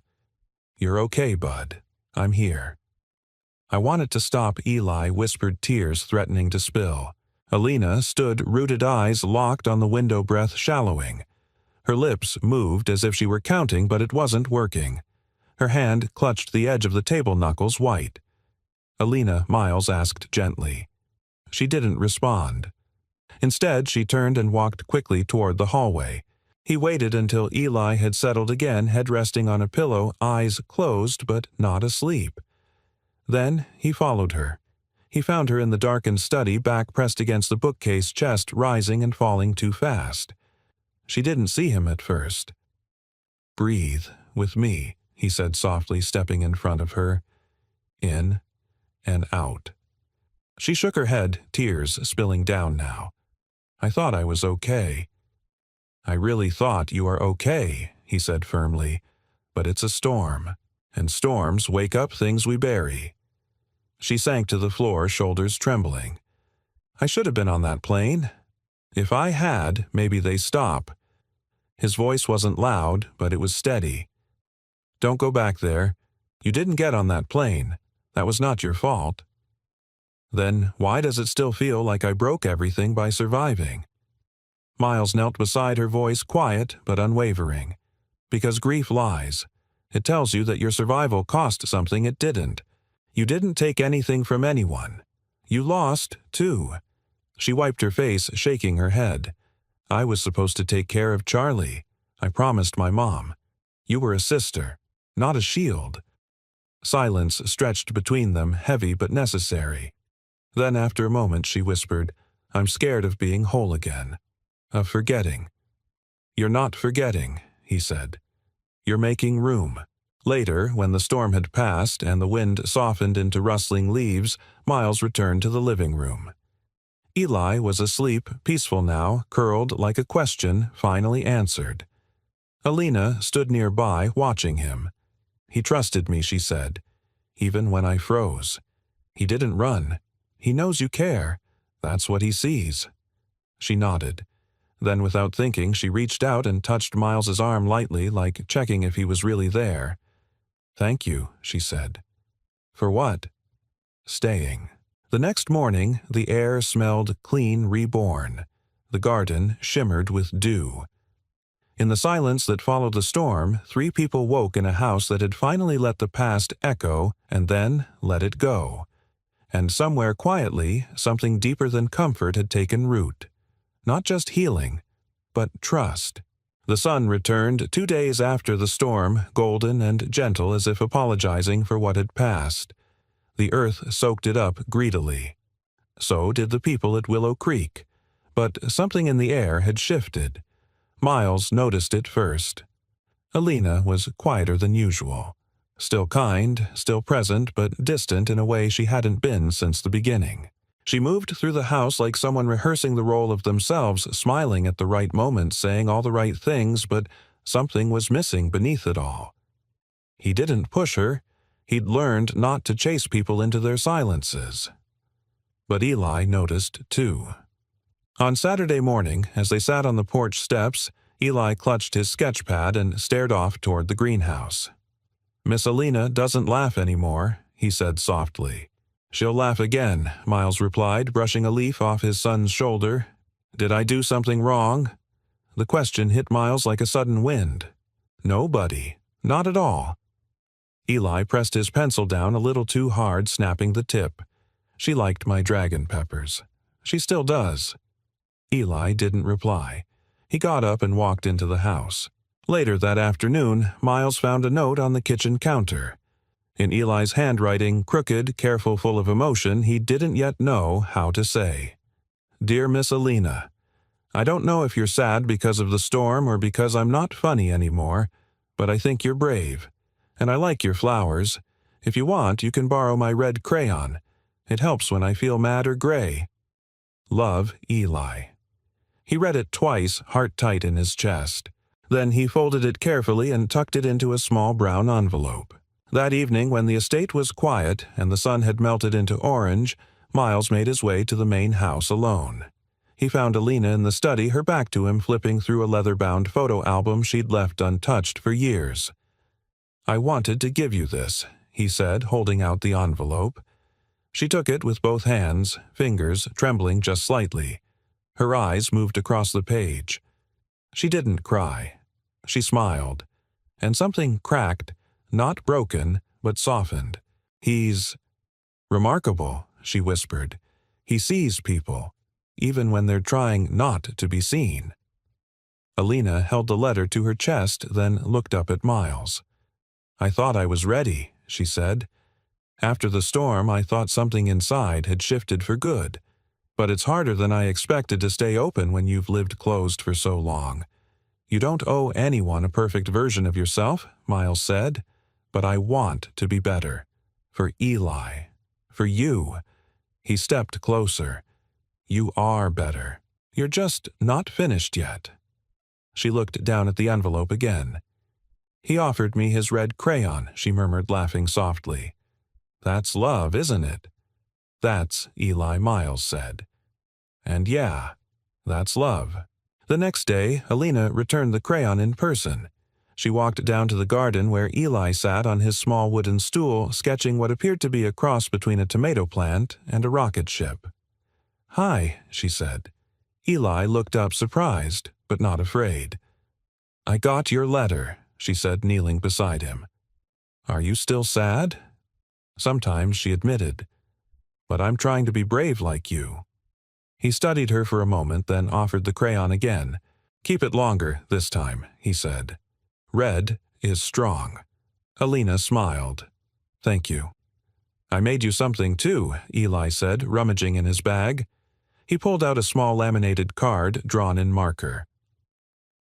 Speaker 1: You're okay, bud. I'm here. I wanted to stop. Eli whispered, tears threatening to spill. Alina stood, rooted eyes locked on the window, breath shallowing. Her lips moved as if she were counting, but it wasn't working. Her hand clutched the edge of the table, knuckles white. Alina, Miles asked gently. She didn't respond. Instead, she turned and walked quickly toward the hallway. He waited until Eli had settled again, head resting on a pillow, eyes closed but not asleep. Then he followed her. He found her in the darkened study, back pressed against the bookcase, chest rising and falling too fast. She didn't see him at first. Breathe with me, he said softly, stepping in front of her. In and out. She shook her head, tears spilling down now. I thought I was okay. I really thought you are okay, he said firmly. But it's a storm, and storms wake up things we bury. She sank to the floor, shoulders trembling. I should have been on that plane. If I had, maybe they stop. His voice wasn't loud, but it was steady. Don't go back there. You didn't get on that plane. That was not your fault. Then why does it still feel like I broke everything by surviving? Miles knelt beside her, voice quiet but unwavering. Because grief lies. It tells you that your survival cost something it didn't. You didn't take anything from anyone. You lost, too. She wiped her face, shaking her head. I was supposed to take care of Charlie. I promised my mom. You were a sister, not a shield. Silence stretched between them, heavy but necessary. Then after a moment she whispered, I'm scared of being whole again. Of forgetting. You're not forgetting, he said. You're making room. Later, when the storm had passed and the wind softened into rustling leaves, Miles returned to the living room. Eli was asleep, peaceful now, curled like a question finally answered. Alina stood nearby, watching him. He trusted me, she said, even when I froze. He didn't run. He knows you care. That's what he sees. She nodded. Then, without thinking, she reached out and touched Miles's arm lightly, like checking if he was really there. Thank you, she said. For what? Staying. The next morning, the air smelled clean, reborn. The garden shimmered with dew. In the silence that followed the storm, 3 people woke in a house that had finally let the past echo and then let it go. And somewhere quietly, something deeper than comfort had taken root. Not just healing, but trust. The sun returned 2 days after the storm, golden and gentle as if apologizing for what had passed. The earth soaked it up greedily. So did the people at Willow Creek. But something in the air had shifted. Miles noticed it first. Alina was quieter than usual. Still kind, still present, but distant in a way she hadn't been since the beginning. She moved through the house like someone rehearsing the role of themselves, smiling at the right moment, saying all the right things, but something was missing beneath it all. He didn't push her. He'd learned not to chase people into their silences. But Eli noticed, too. On Saturday morning, as they sat on the porch steps, Eli clutched his sketch pad and stared off toward the greenhouse. "Miss Alina doesn't laugh anymore," he said softly. "She'll laugh again," Miles replied, brushing a leaf off his son's shoulder. "Did I do something wrong?" The question hit Miles like a sudden wind. "No, buddy. Not at all." Eli pressed his pencil down a little too hard, snapping the tip. "She liked my dragon peppers. She still does." Eli didn't reply. He got up and walked into the house. Later that afternoon, Miles found a note on the kitchen counter. In Eli's handwriting, crooked, careful, full of emotion, he didn't yet know how to say. "Dear Miss Alina, I don't know if you're sad because of the storm or because I'm not funny anymore, but I think you're brave. And I like your flowers. If you want, you can borrow my red crayon. It helps when I feel mad or gray. Love, Eli." He read it twice, heart tight in his chest. Then he folded it carefully and tucked it into a small brown envelope. That evening, when the estate was quiet and the sun had melted into orange, Miles made his way to the main house alone. He found Alina in the study, her back to him, flipping through a leather-bound photo album she'd left untouched for years. "I wanted to give you this," he said, holding out the envelope. She took it with both hands, fingers trembling just slightly. Her eyes moved across the page. She didn't cry. She smiled. And something cracked, not broken, but softened. "He's remarkable," she whispered. "He sees people, even when they're trying not to be seen." Alina held the letter to her chest, then looked up at Miles. "I thought I was ready," she said. "After the storm, I thought something inside had shifted for good. But it's harder than I expected to stay open when you've lived closed for so long. You don't owe anyone a perfect version of yourself," Miles said. "But I want to be better. For Eli. For you." He stepped closer. "You are better. You're just not finished yet." She looked down at the envelope again. "He offered me his red crayon," she murmured, laughing softly. "That's love, isn't it?" "That's Eli," Miles said. "And yeah, that's love." The next day, Alina returned the crayon in person. She walked down to the garden where Eli sat on his small wooden stool, sketching what appeared to be a cross between a tomato plant and a rocket ship. "Hi," she said. Eli looked up surprised, but not afraid. "I got your letter," she said, kneeling beside him. "Are you still sad?" "Sometimes," she admitted. "But I'm trying to be brave like you." He studied her for a moment, then offered the crayon again. "Keep it longer this time," he said. "Red is strong." Alina smiled. "Thank you." "I made you something too," Eli said, rummaging in his bag. He pulled out a small laminated card drawn in marker.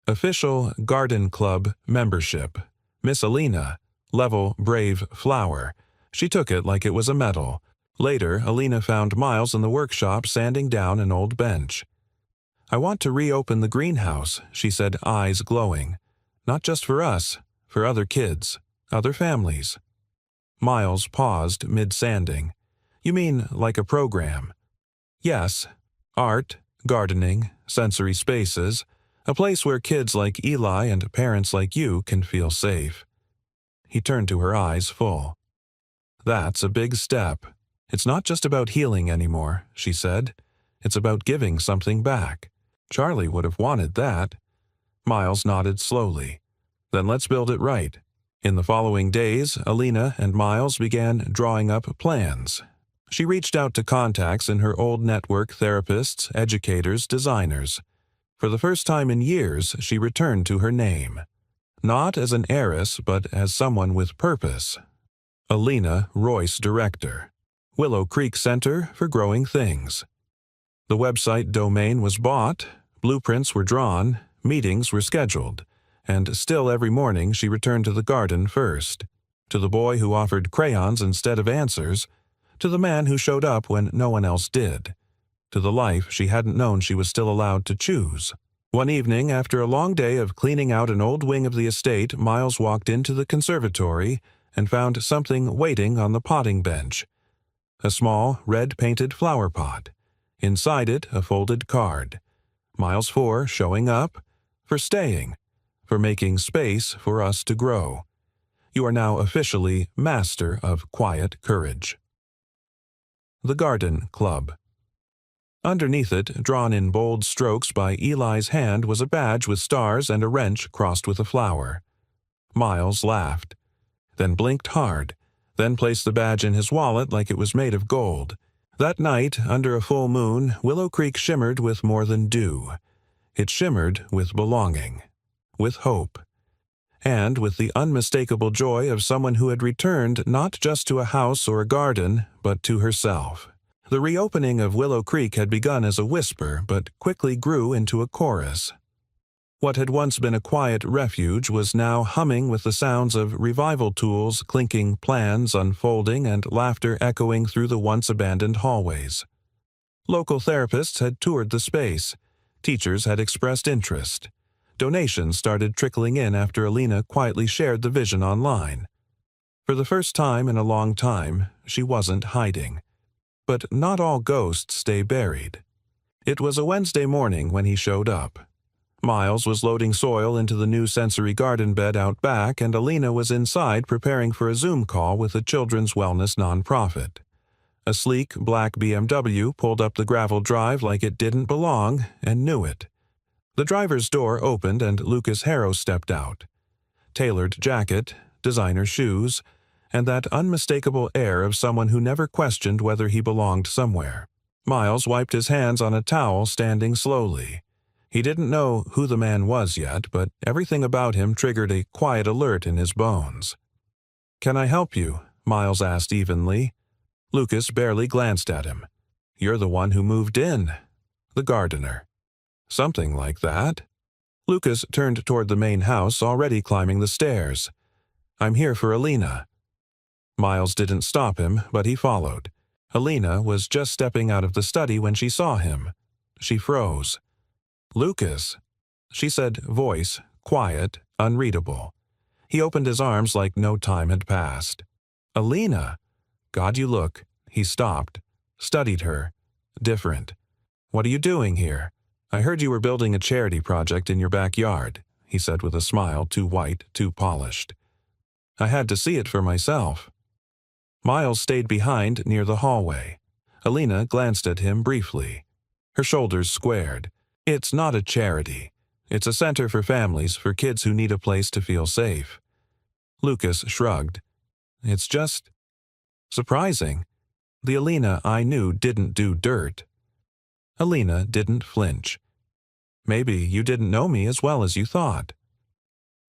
Speaker 1: "Official Garden Club membership. Miss Alina. Level Brave Flower." She took it like it was a medal. Later, Alina found Miles in the workshop sanding down an old bench. "I want to reopen the greenhouse," she said, eyes glowing. "Not just for us, for other kids, other families." Miles paused mid-sanding. "You mean like a program?" "Yes. Art, gardening, sensory spaces, a place where kids like Eli and parents like you can feel safe." He turned to her, eyes full. "That's a big step. It's not just about healing anymore," she said. "It's about giving something back. Charlie would have wanted that." Miles nodded slowly. "Then let's build it right." In the following days, Alina and Miles began drawing up plans. She reached out to contacts in her old network, therapists, educators, designers. For the first time in years, she returned to her name. Not as an heiress, but as someone with purpose. Alina Royce, Director. Willow Creek Center for Growing Things. The website domain was bought, blueprints were drawn, meetings were scheduled, and still every morning she returned to the garden first. To the boy who offered crayons instead of answers, to the man who showed up when no one else did, to the life she hadn't known she was still allowed to choose. One evening, after a long day of cleaning out an old wing of the estate, Miles walked into the conservatory and found something waiting on the potting bench. A small, red-painted flower pot. Inside it, a folded card. Miles 4 showing up. for staying, for making space for us to grow. You are now officially master of quiet courage. The Garden Club. Underneath it, drawn in bold strokes by Eli's hand, was a badge with stars and a wrench crossed with a flower. Miles laughed, then blinked hard, then placed the badge in his wallet like it was made of gold. That night, under a full moon, Willow Creek shimmered with more than dew. It shimmered with belonging, with hope, and with the unmistakable joy of someone who had returned not just to a house or a garden, but to herself. The reopening of Willow Creek had begun as a whisper, but quickly grew into a chorus. What had once been a quiet refuge was now humming with the sounds of revival tools clinking, plans unfolding, and laughter echoing through the once-abandoned hallways. Local therapists had toured the space. Teachers had expressed interest. Donations started trickling in after Alina quietly shared the vision online. For the first time in a long time, she wasn't hiding. But not all ghosts stay buried. It was a Wednesday morning when he showed up. Miles was loading soil into the new sensory garden bed out back, and Alina was inside preparing for a Zoom call with a children's wellness nonprofit. A sleek black BMW pulled up the gravel drive like it didn't belong, and knew it. The driver's door opened and Lucas Heiress stepped out. Tailored jacket, designer shoes, and that unmistakable air of someone who never questioned whether he belonged somewhere. Miles wiped his hands on a towel, standing slowly. He didn't know who the man was yet, but everything about him triggered a quiet alert in his bones. "Can I help you?" Miles asked evenly. Lucas barely glanced at him. "You're the one who moved in." "The gardener." "Something like that." Lucas turned toward the main house, already climbing the stairs. "I'm here for Alina." Miles didn't stop him, but he followed. Alina was just stepping out of the study when she saw him. She froze. "Lucas," she said, voice quiet, unreadable. He opened his arms like no time had passed. "Alina, God, you look." He stopped, studied her. Different. "What are you doing here? I heard you were building a charity project in your backyard," he said with a smile too white, too polished. "I had to see it for myself." Miles stayed behind near the hallway. Alina glanced at him briefly. Her shoulders squared. "It's not a charity. It's a center for families, for kids who need a place to feel safe." Lucas shrugged. "It's just surprising. The Alina I knew didn't do dirt." Alina didn't flinch. "Maybe you didn't know me as well as you thought."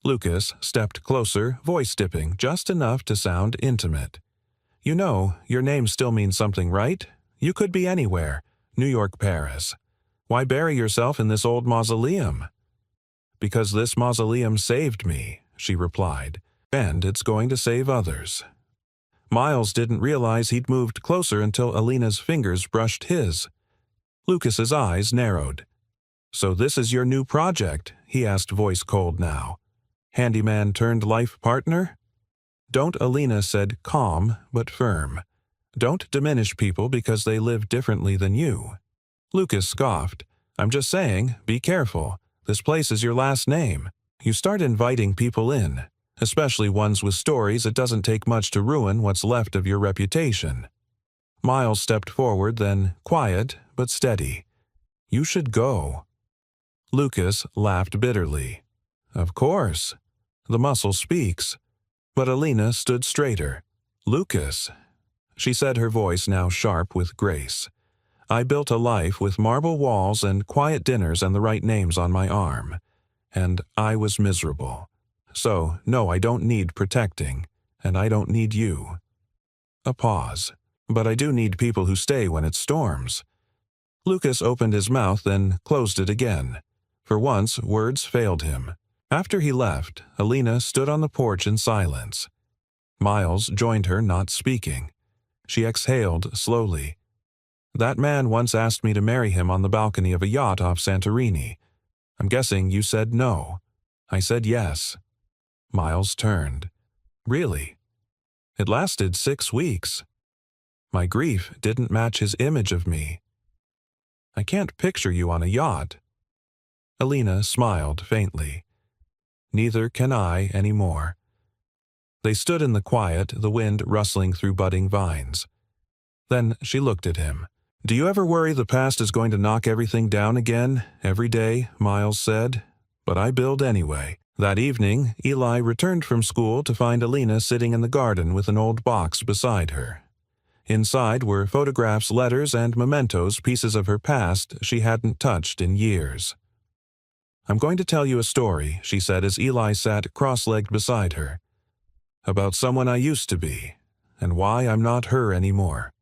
Speaker 1: Lucas stepped closer, voice dipping just enough to sound intimate. "You know, your name still means something, right? You could be anywhere. New York, Paris. Why bury yourself in this old mausoleum?" "Because this mausoleum saved me," she replied, "and it's going to save others." Miles didn't realize he'd moved closer until Alina's fingers brushed his. Lucas's eyes narrowed. "So this is your new project?" he asked, voice cold now. "Handyman turned life partner?" "Don't," Alina said, calm but firm. "Don't diminish people because they live differently than you." Lucas scoffed. "I'm just saying, be careful. This place is your last name. You start inviting people in, especially ones with stories. It doesn't take much to ruin what's left of your reputation." Miles stepped forward, then quiet but steady. "You should go." Lucas laughed bitterly. "Of course. The muscle speaks." But Alina stood straighter. "Lucas," she said, her voice now sharp with grace. "I built a life with marble walls and quiet dinners and the right names on my arm. And I was miserable. So, no, I don't need protecting, and I don't need you." A pause. "But I do need people who stay when it storms." Lucas opened his mouth, then closed it again. For once, words failed him. After he left, Alina stood on the porch in silence. Miles joined her, not speaking. She exhaled slowly. "That man once asked me to marry him on the balcony of a yacht off Santorini. I'm guessing you said no." "I said yes." Miles turned. "Really?" "It lasted 6 weeks. My grief didn't match his image of me." "I can't picture you on a yacht." Alina smiled faintly. Neither can I anymore. They stood in the quiet, the wind rustling through budding vines. Then she looked at him. "Do you ever worry the past is going to knock everything down again, every day?" Miles said. "But I build anyway." That evening, Eli returned from school to find Alina sitting in the garden with an old box beside her. Inside were photographs, letters, and mementos, pieces of her past she hadn't touched in years. "I'm going to tell you a story," she said as Eli sat cross-legged beside her, "about someone I used to be, and why I'm not her anymore."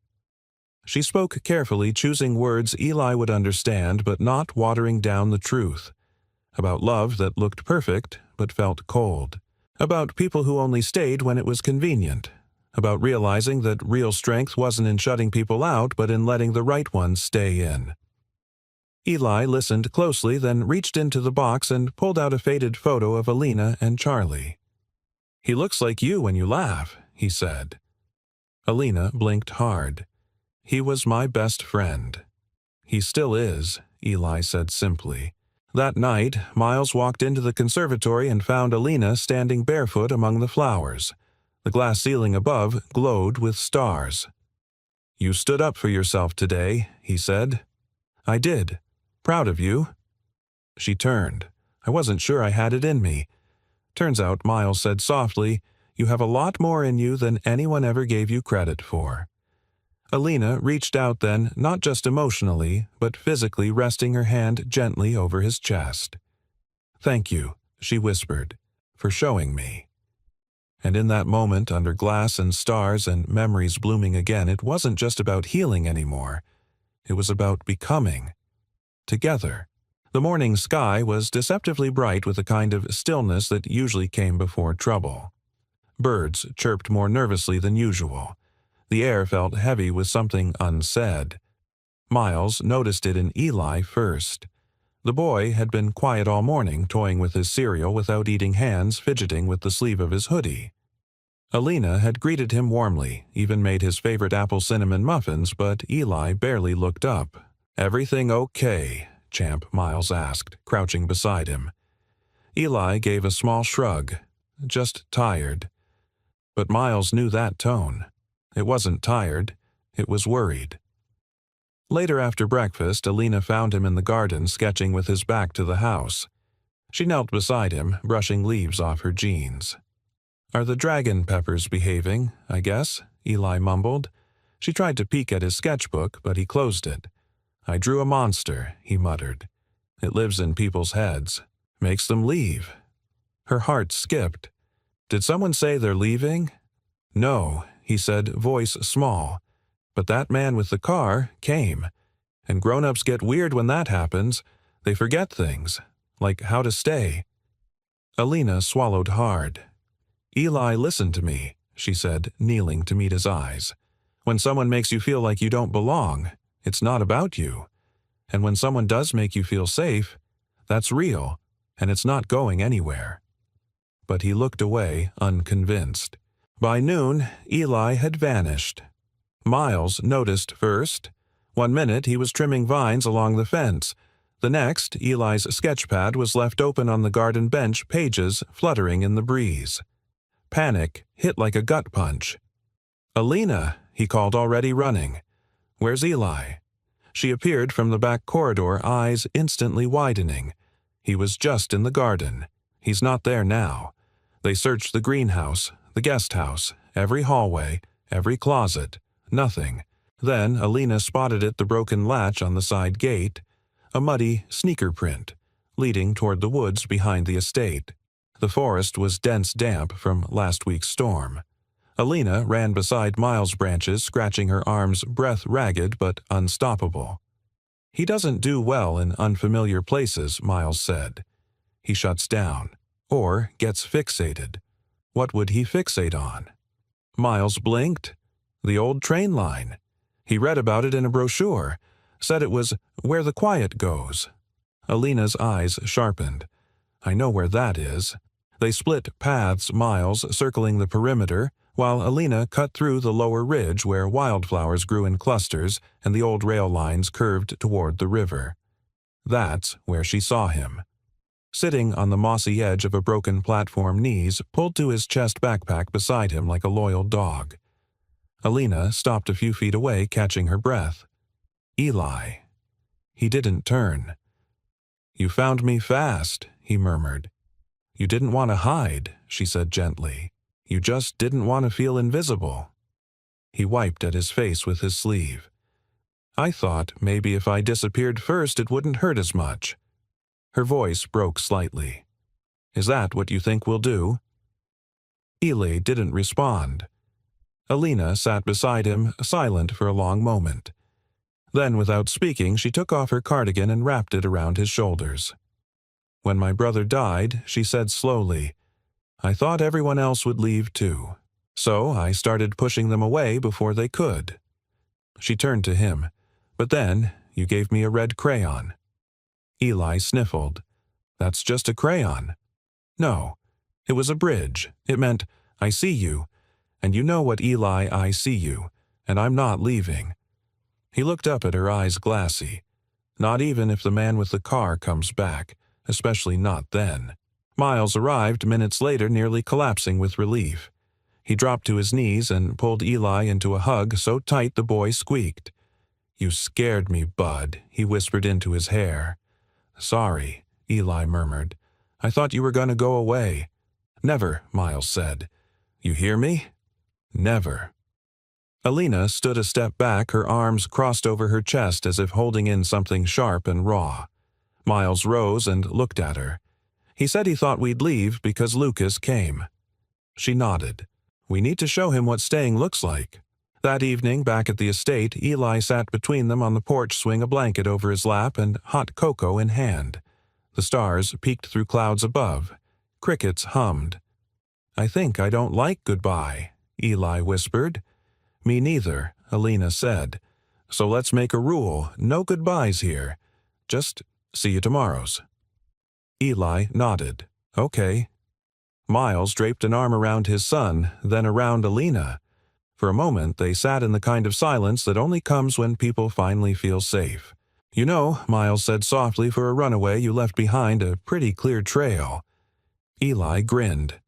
Speaker 1: She spoke carefully, choosing words Eli would understand but not watering down the truth. About love that looked perfect but felt cold. About people who only stayed when it was convenient. About realizing that real strength wasn't in shutting people out but in letting the right ones stay in. Eli listened closely, then reached into the box and pulled out a faded photo of Alina and Charlie. "He looks like you when you laugh," he said. Alina blinked hard. "He was my best friend." "He still is," Eli said simply. That night, Miles walked into the conservatory and found Alina standing barefoot among the flowers. The glass ceiling above glowed with stars. "You stood up for yourself today," he said. "I did. Proud of you." She turned. "I wasn't sure I had it in me." "Turns out," Miles said softly, "you have a lot more in you than anyone ever gave you credit for." Alina reached out then, not just emotionally, but physically, resting her hand gently over his chest. "Thank you," she whispered, "for showing me." And in that moment, under glass and stars and memories blooming again, it wasn't just about healing anymore. It was about becoming. Together. The morning sky was deceptively bright with a kind of stillness that usually came before trouble. Birds chirped more nervously than usual. The air felt heavy with something unsaid. Miles noticed it in Eli first. The boy had been quiet all morning, toying with his cereal without eating hands, fidgeting with the sleeve of his hoodie. Alina had greeted him warmly, even made his favorite apple cinnamon muffins, but Eli barely looked up. "Everything okay?" Champ Miles asked, crouching beside him. Eli gave a small shrug. "Just tired." But Miles knew that tone. It wasn't tired, it was worried. Later after breakfast, Alina found him in the garden sketching with his back to the house. She knelt beside him, brushing leaves off her jeans. "Are the dragon peppers behaving, I guess?" Eli mumbled. She tried to peek at his sketchbook, but he closed it. "I drew a monster," he muttered. "It lives in people's heads. Makes them leave." Her heart skipped. "Did someone say they're leaving?" "No," he said, voice small. "But that man with the car came. And grown-ups get weird when that happens. They forget things, like how to stay." Alina swallowed hard. "Eli, listen to me," she said, kneeling to meet his eyes. "When someone makes you feel like you don't belong, it's not about you. And when someone does make you feel safe, that's real, and it's not going anywhere." But he looked away, unconvinced. By noon, Eli had vanished. Miles noticed first. 1 minute he was trimming vines along the fence. The next, Eli's sketchpad was left open on the garden bench, pages fluttering in the breeze. Panic hit like a gut punch. "Alina," he called, already running. "Where's Eli?" She appeared from the back corridor, eyes instantly widening. "He was just in the garden. He's not there now." They searched the greenhouse, the guest house, every hallway, every closet. Nothing. Then Alina spotted the broken latch on the side gate, a muddy sneaker print, leading toward the woods behind the estate. The forest was dense damp from last week's storm. Alina ran beside Miles' branches, scratching her arms, breath ragged but unstoppable. "He doesn't do well in unfamiliar places," Miles said. "He shuts down, or gets fixated." What would he fixate on? Miles blinked. The old train line. He read about it in a brochure, said it was where the quiet goes. Alina's eyes sharpened. "I know where that is." They split paths, Miles circling the perimeter, while Alina cut through the lower ridge where wildflowers grew in clusters and the old rail lines curved toward the river. That's where she saw him. sitting on the mossy edge of a broken platform, knees pulled to his chest backpack beside him like a loyal dog. Alina stopped a few feet away, catching her breath. Eli. He didn't turn. "You found me fast," he murmured. "You didn't want to hide," she said gently. "You just didn't want to feel invisible." He wiped at his face with his sleeve. "I thought maybe if I disappeared first it wouldn't hurt as much." Her voice broke slightly. "Is that what you think we'll do?" Eli didn't respond. Alina sat beside him, silent for a long moment. Then, without speaking, she took off her cardigan and wrapped it around his shoulders. "When my brother died," she said slowly, "I thought everyone else would leave too. So I started pushing them away before they could." She turned to him. "But then you gave me a red crayon." Eli sniffled. "That's just a crayon." "No, it was a bridge. It meant, I see you. And you know what, Eli, I see you. And I'm not leaving." He looked up at her, eyes glassy. "Not even if the man with the car comes back. Especially not then." Miles arrived minutes later, nearly collapsing with relief. He dropped to his knees and pulled Eli into a hug so tight the boy squeaked. "You scared me, bud," he whispered into his hair. "Sorry," Eli murmured. "I thought you were going to go away." "Never," Miles said. "You hear me? Never." Alina stood a step back, her arms crossed over her chest as if holding in something sharp and raw. Miles rose and looked at her. "He said he thought we'd leave because Lucas came." She nodded. "We need to show him what staying looks like." That evening, back at the estate, Eli sat between them on the porch, swing a blanket over his lap and hot cocoa in hand. The stars peeked through clouds above. Crickets hummed. "I think I don't like goodbye," Eli whispered. "Me neither," Alina said. "So let's make a rule, no goodbyes here. Just see you tomorrows." Eli nodded. "Okay." Miles draped an arm around his son, then around Alina. For a moment they sat in the kind of silence that only comes when people finally feel safe. "You know," Miles said softly, "for a runaway you left behind a pretty clear trail." Eli grinned.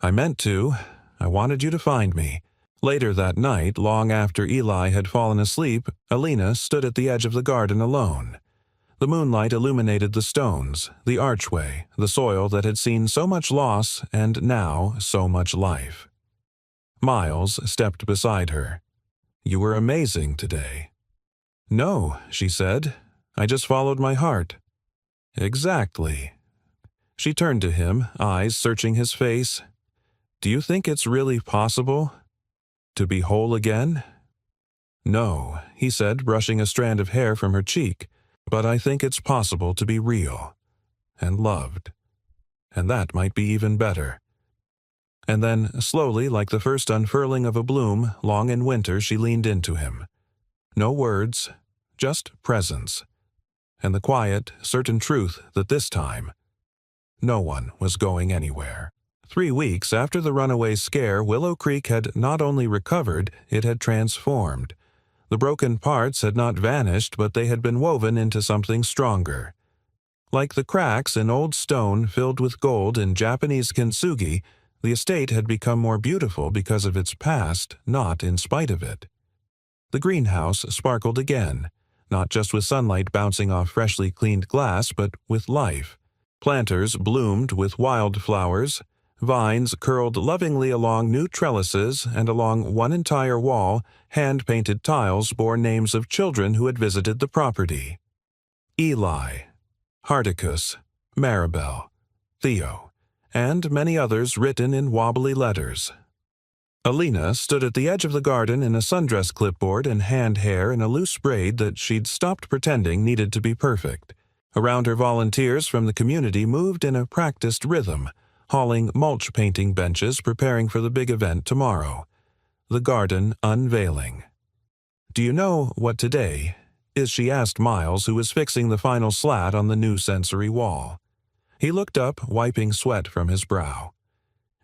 Speaker 1: "I meant to. I wanted you to find me." Later that night, long after Eli had fallen asleep, Alina stood at the edge of the garden alone. The moonlight illuminated the stones, the archway, the soil that had seen so much loss and now so much life. Miles stepped beside her. "You were amazing today." "No," she said. "I just followed my heart." "Exactly." She turned to him, eyes searching his face. "Do you think it's really possible to be whole again?" "No," he said, brushing a strand of hair from her cheek. "But I think it's possible to be real and loved. And that might be even better." And then, slowly, like the first unfurling of a bloom, long in winter, she leaned into him. No words, just presence. And the quiet, certain truth that this time, no one was going anywhere. 3 weeks after the runaway scare, Willow Creek had not only recovered, it had transformed. The broken parts had not vanished, but they had been woven into something stronger. Like the cracks in old stone filled with gold in Japanese kintsugi, the estate had become more beautiful because of its past, not in spite of it. The greenhouse sparkled again, not just with sunlight bouncing off freshly cleaned glass, but with life. Planters bloomed with wildflowers. Vines curled lovingly along new trellises, and along one entire wall, hand-painted tiles bore names of children who had visited the property. Eli, Hardicus, Maribel, Theo, and many others written in wobbly letters. Alina stood at the edge of the garden in a sundress clipboard and hand hair in a loose braid that she'd stopped pretending needed to be perfect. Around her, volunteers from the community moved in a practiced rhythm, hauling mulch painting benches, preparing for the big event tomorrow. The garden unveiling. "Do you know what today is?" she asked Miles, who was fixing the final slat on the new sensory wall. He looked up, wiping sweat from his brow.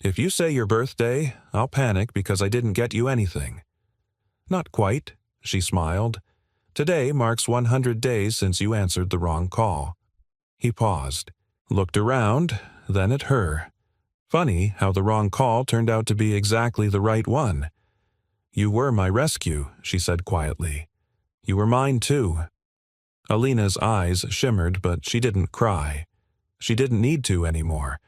Speaker 1: "If you say your birthday, I'll panic because I didn't get you anything." "Not quite," she smiled. "Today marks 100 days since you answered the wrong call." He paused. looked around, then at her. Funny how the wrong call turned out to be exactly the right one. "You were my rescue," she said quietly. "You were mine too." Alina's eyes shimmered, but she didn't cry. She didn't need to anymore.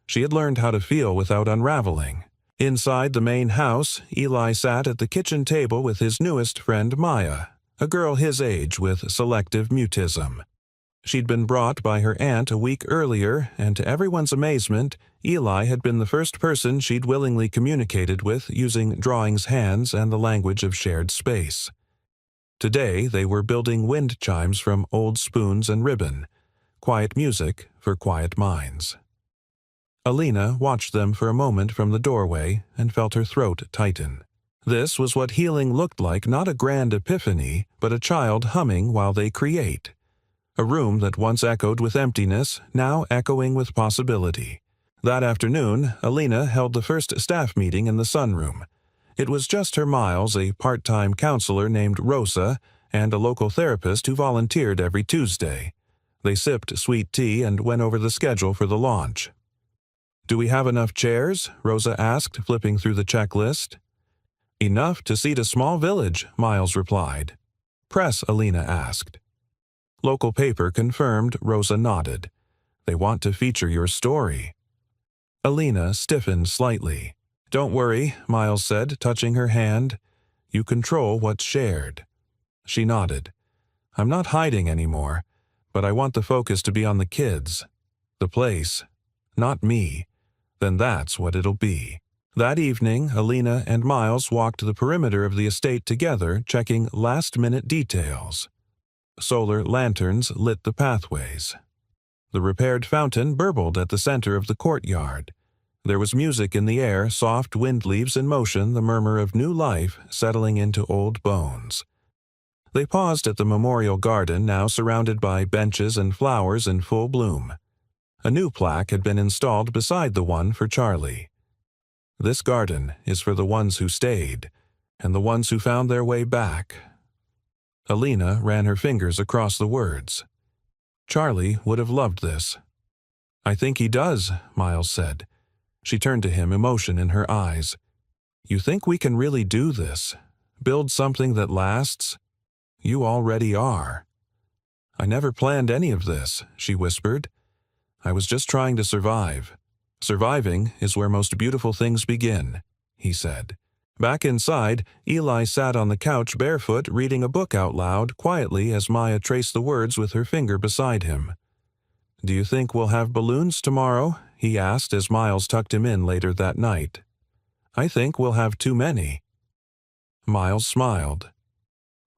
Speaker 1: She had learned how to feel without unraveling. Inside the main house, Eli sat at the kitchen table with his newest friend Maya, a girl his age with selective mutism. She'd been brought by her aunt a week earlier, and to everyone's amazement, Eli had been the first person she'd willingly communicated with using drawings, hands, and the language of shared space. Today, they were building wind chimes from old spoons and ribbon, quiet music for quiet minds. Alina watched them for a moment from the doorway and felt her throat tighten. This was what healing looked like, not a grand epiphany, but a child humming while they create. A room that once echoed with emptiness, now echoing with possibility. That afternoon, Alina held the first staff meeting in the sunroom. It was just her Miles, a part-time counselor named Rosa, and a local therapist who volunteered every Tuesday. They sipped sweet tea and went over the schedule for the launch. "Do we have enough chairs?" Rosa asked, flipping through the checklist. "Enough to seat a small village," Miles replied. "Press?" Alina asked. Local paper confirmed. Rosa nodded. "They want to feature your story." Alina stiffened slightly. "Don't worry," Miles said, touching her hand. "You control what's shared." She nodded. "I'm not hiding anymore, but I want the focus to be on the kids. The place. Not me. Then that's what it'll be." That evening, Alina and Miles walked the perimeter of the estate together, checking last-minute details. Solar lanterns lit the pathways. The repaired fountain burbled at the center of the courtyard. There was music in the air, soft wind leaves in motion, the murmur of new life settling into old bones. They paused at the memorial garden, now surrounded by benches and flowers in full bloom. A new plaque had been installed beside the one for Charlie. "This garden is for the ones who stayed, and the ones who found their way back." Alina ran her fingers across the words. "Charlie would have loved this." "I think he does," Miles said. She turned to him, emotion in her eyes. "You think we can really do this? Build something that lasts? You already are." "I never planned any of this," she whispered. "I was just trying to survive. Surviving is where most beautiful things begin," he said. Back inside, Eli sat on the couch barefoot, reading a book out loud, quietly as Maya traced the words with her finger beside him. "Do you think we'll have balloons tomorrow?" he asked as Miles tucked him in later that night. "I think we'll have too many." Miles smiled.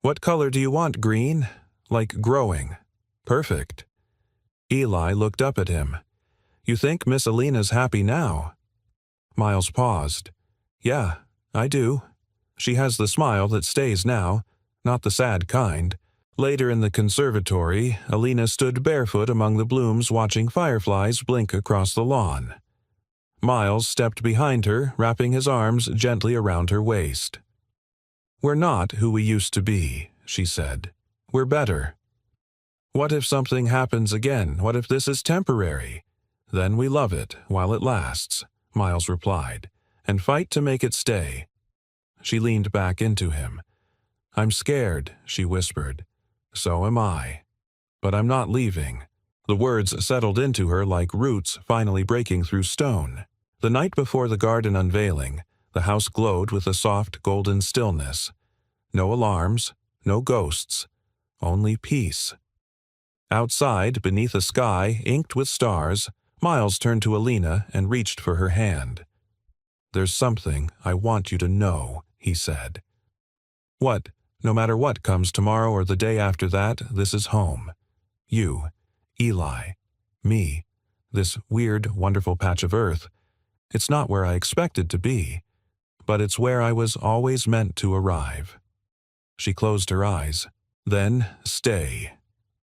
Speaker 1: "What color do you want, green? Like growing." "Perfect." Eli looked up at him. "You think Miss Alina's happy now?" Miles paused. "Yeah, I do. She has the smile that stays now, not the sad kind." Later in the conservatory, Alina stood barefoot among the blooms watching fireflies blink across the lawn. Miles stepped behind her, wrapping his arms gently around her waist. "We're not who we used to be," she said. "We're better." "What if something happens again? What if this is temporary?" "Then we love it while it lasts," Miles replied, "and fight to make it stay." She leaned back into him. "I'm scared," she whispered. "So am I. But I'm not leaving." The words settled into her like roots finally breaking through stone. The night before the garden unveiling, the house glowed with a soft golden stillness. No alarms, no ghosts, only peace. Outside, beneath a sky inked with stars, Miles turned to Alina and reached for her hand. "There's something I want you to know," he said. "What? No matter what comes tomorrow or the day after that, this is home. You, Eli, me, this weird, wonderful patch of earth. It's not where I expected to be, but it's where I was always meant to arrive." She closed her eyes. "Then stay.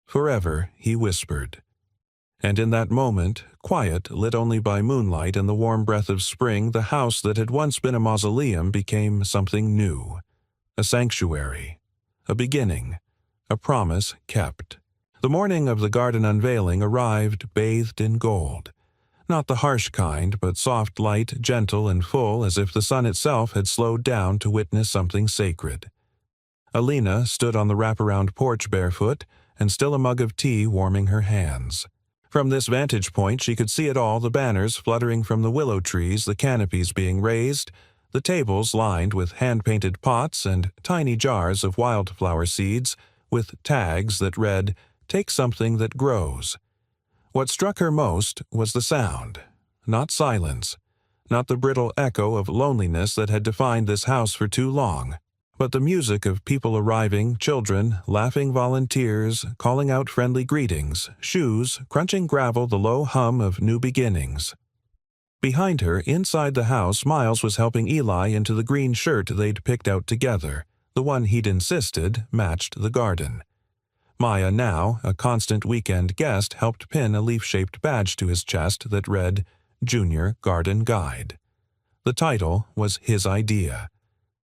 Speaker 1: Forever," he whispered. And in that moment, quiet, lit only by moonlight and the warm breath of spring, the house that had once been a mausoleum became something new. A sanctuary. A beginning. A promise kept. The morning of the garden unveiling arrived bathed in gold. Not the harsh kind, but soft light, gentle and full, as if the sun itself had slowed down to witness something sacred. Alina stood on the wraparound porch barefoot, and still a mug of tea warming her hands. From this vantage point she could see it all, the banners fluttering from the willow trees, the canopies being raised, the tables lined with hand-painted pots and tiny jars of wildflower seeds with tags that read, "Take something that grows." What struck her most was the sound. Not silence, not the brittle echo of loneliness that had defined this house for too long, but the music of people arriving, children, laughing volunteers, calling out friendly greetings, shoes, crunching gravel, the low hum of new beginnings. Behind her, inside the house, Miles was helping Eli into the green shirt they'd picked out together. The one he'd insisted matched the garden. Maya, now a constant weekend guest, helped pin a leaf-shaped badge to his chest that read, "Junior Garden Guide." The title was his idea.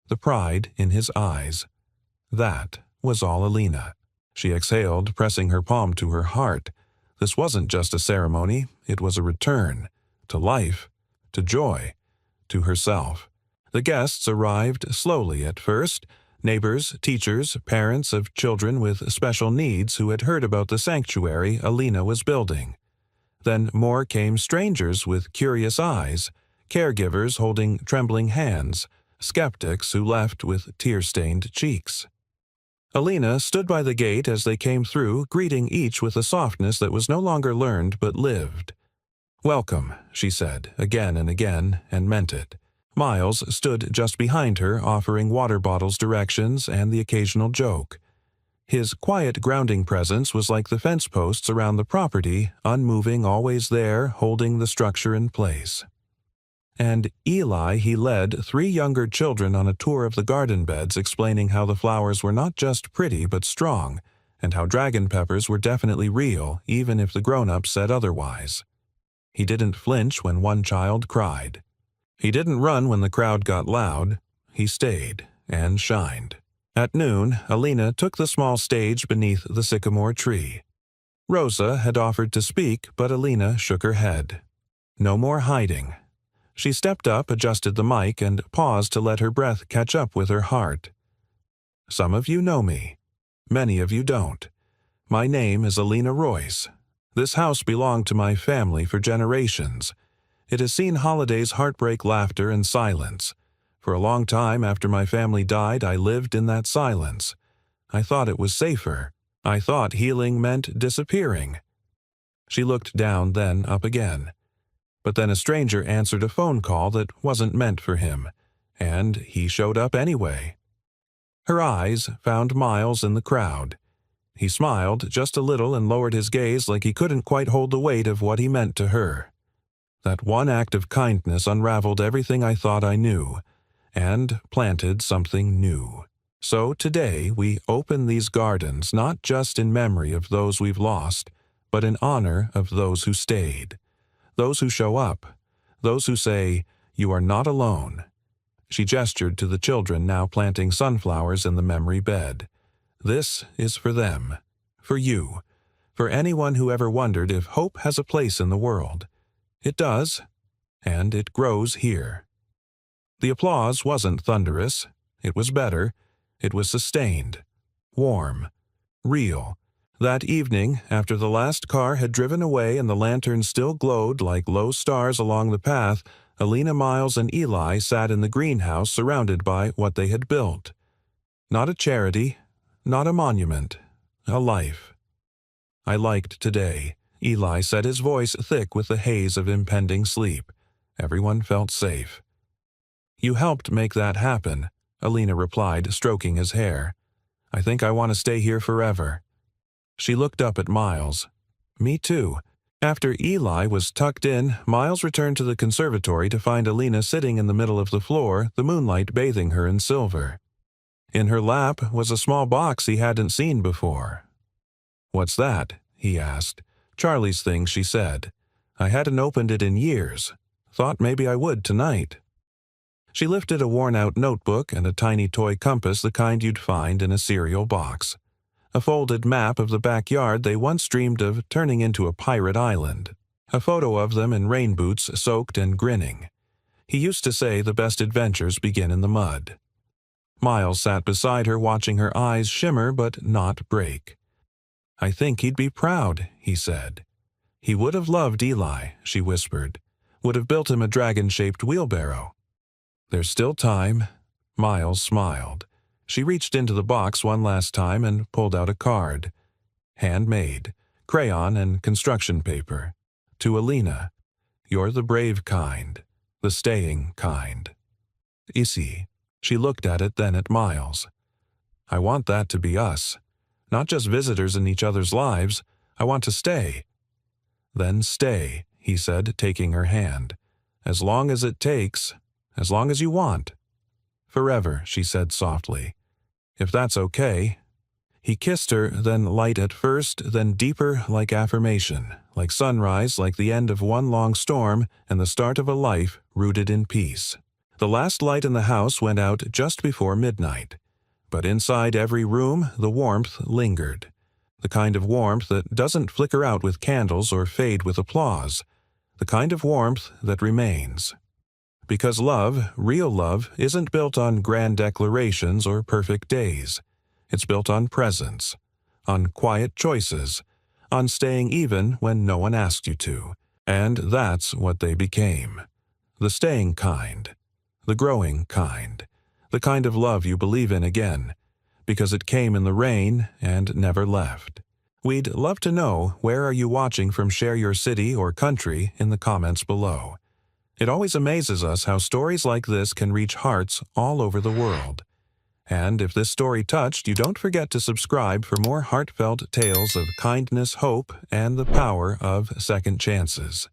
Speaker 1: The pride in his eyes. That was all Alina. She exhaled, pressing her palm to her heart. This wasn't just a ceremony, it was a return. To life, to joy, to herself. The guests arrived slowly at first. Neighbors, teachers, parents of children with special needs who had heard about the sanctuary Alina was building. Then more came strangers with curious eyes, caregivers holding trembling hands, skeptics who left with tear-stained cheeks. Alina stood by the gate as they came through, greeting each with a softness that was no longer learned but lived. "Welcome," she said, again and again, and meant it. Miles stood just behind her, offering water bottles, directions, and the occasional joke. His quiet, grounding presence was like the fence posts around the property, unmoving, always there, holding the structure in place. And Eli, he led 3 younger children on a tour of the garden beds, explaining how the flowers were not just pretty but strong, and how dragon peppers were definitely real, even if the grown-ups said otherwise. He didn't flinch when one child cried. He didn't run when the crowd got loud. He stayed and shined. At noon, Alina took the small stage beneath the sycamore tree. Rosa had offered to speak, but Alina shook her head. No more hiding. She stepped up, adjusted the mic, and paused to let her breath catch up with her heart. "Some of you know me. Many of you don't. My name is Alina Royce. This house belonged to my family for generations. It has seen holidays, heartbreak, laughter, and silence. For a long time after my family died, I lived in that silence. I thought it was safer. I thought healing meant disappearing." She looked down, then up again. But then a stranger answered a phone call that wasn't meant for him, and he showed up anyway. Her eyes found Miles in the crowd. He smiled just a little and lowered his gaze like he couldn't quite hold the weight of what he meant to her. That one act of kindness unraveled everything I thought I knew, and planted something new. So today we open these gardens not just in memory of those we've lost, but in honor of those who stayed. Those who show up. Those who say, "You are not alone." She gestured to the children now planting sunflowers in the memory bed. This is for them. For you. For anyone who ever wondered if hope has a place in the world. It does, and it grows here. The applause wasn't thunderous. It was better. It was sustained. Warm. Real. That evening, after the last car had driven away and the lanterns still glowed like low stars along the path, Alina, Miles, and Eli sat in the greenhouse surrounded by what they had built. Not a charity, not a monument, a life. "I liked today," Eli said, his voice thick with the haze of impending sleep. Everyone felt safe. "You helped make that happen," Alina replied, stroking his hair. "I think I want to stay here forever." She looked up at Miles. "Me too." After Eli was tucked in, Miles returned to the conservatory to find Alina sitting in the middle of the floor, the moonlight bathing her in silver. In her lap was a small box he hadn't seen before. "What's that?" he asked. "Charlie's thing," she said. "I hadn't opened it in years. Thought maybe I would tonight." She lifted a worn-out notebook and a tiny toy compass, the kind you'd find in a cereal box. a folded map of the backyard they once dreamed of turning into a pirate island, a photo of them in rain boots soaked and grinning. He used to say the best adventures begin in the mud. Miles sat beside her watching her eyes shimmer but not break. "I think he'd be proud," he said. "He would have loved Eli," she whispered. "Would have built him a dragon-shaped wheelbarrow." "There's still time." Miles smiled. She reached into the box one last time and pulled out a card. "Handmade. Crayon and construction paper. To Alina. You're the brave kind. The staying kind. Issy." She looked at it, then at Miles. "I want that to be us. Not just visitors in each other's lives. I want to stay." "Then stay," he said, taking her hand. "As long as it takes. As long as you want." "Forever," she said softly. "If that's okay." He kissed her, then light at first, then deeper like affirmation, like sunrise, like the end of one long storm and the start of a life rooted in peace. The last light in the house went out just before midnight. But inside every room, the warmth lingered. The kind of warmth that doesn't flicker out with candles or fade with applause. The kind of warmth that remains. Because love, real love, isn't built on grand declarations or perfect days. It's built on presence, on quiet choices, on staying even when no one asked you to. And that's what they became. The staying kind. The growing kind. The kind of love you believe in again, because it came in the rain and never left. We'd love to know, where are you watching from? Share your city or country in the comments below. It always amazes us how stories like this can reach hearts all over the world. And if this story touched you, don't forget to subscribe for more heartfelt tales of kindness, hope, and the power of second chances.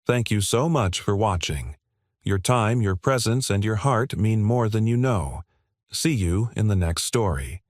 Speaker 1: Thank you so much for watching. Your time, your presence, and your heart mean more than you know. See you in the next story.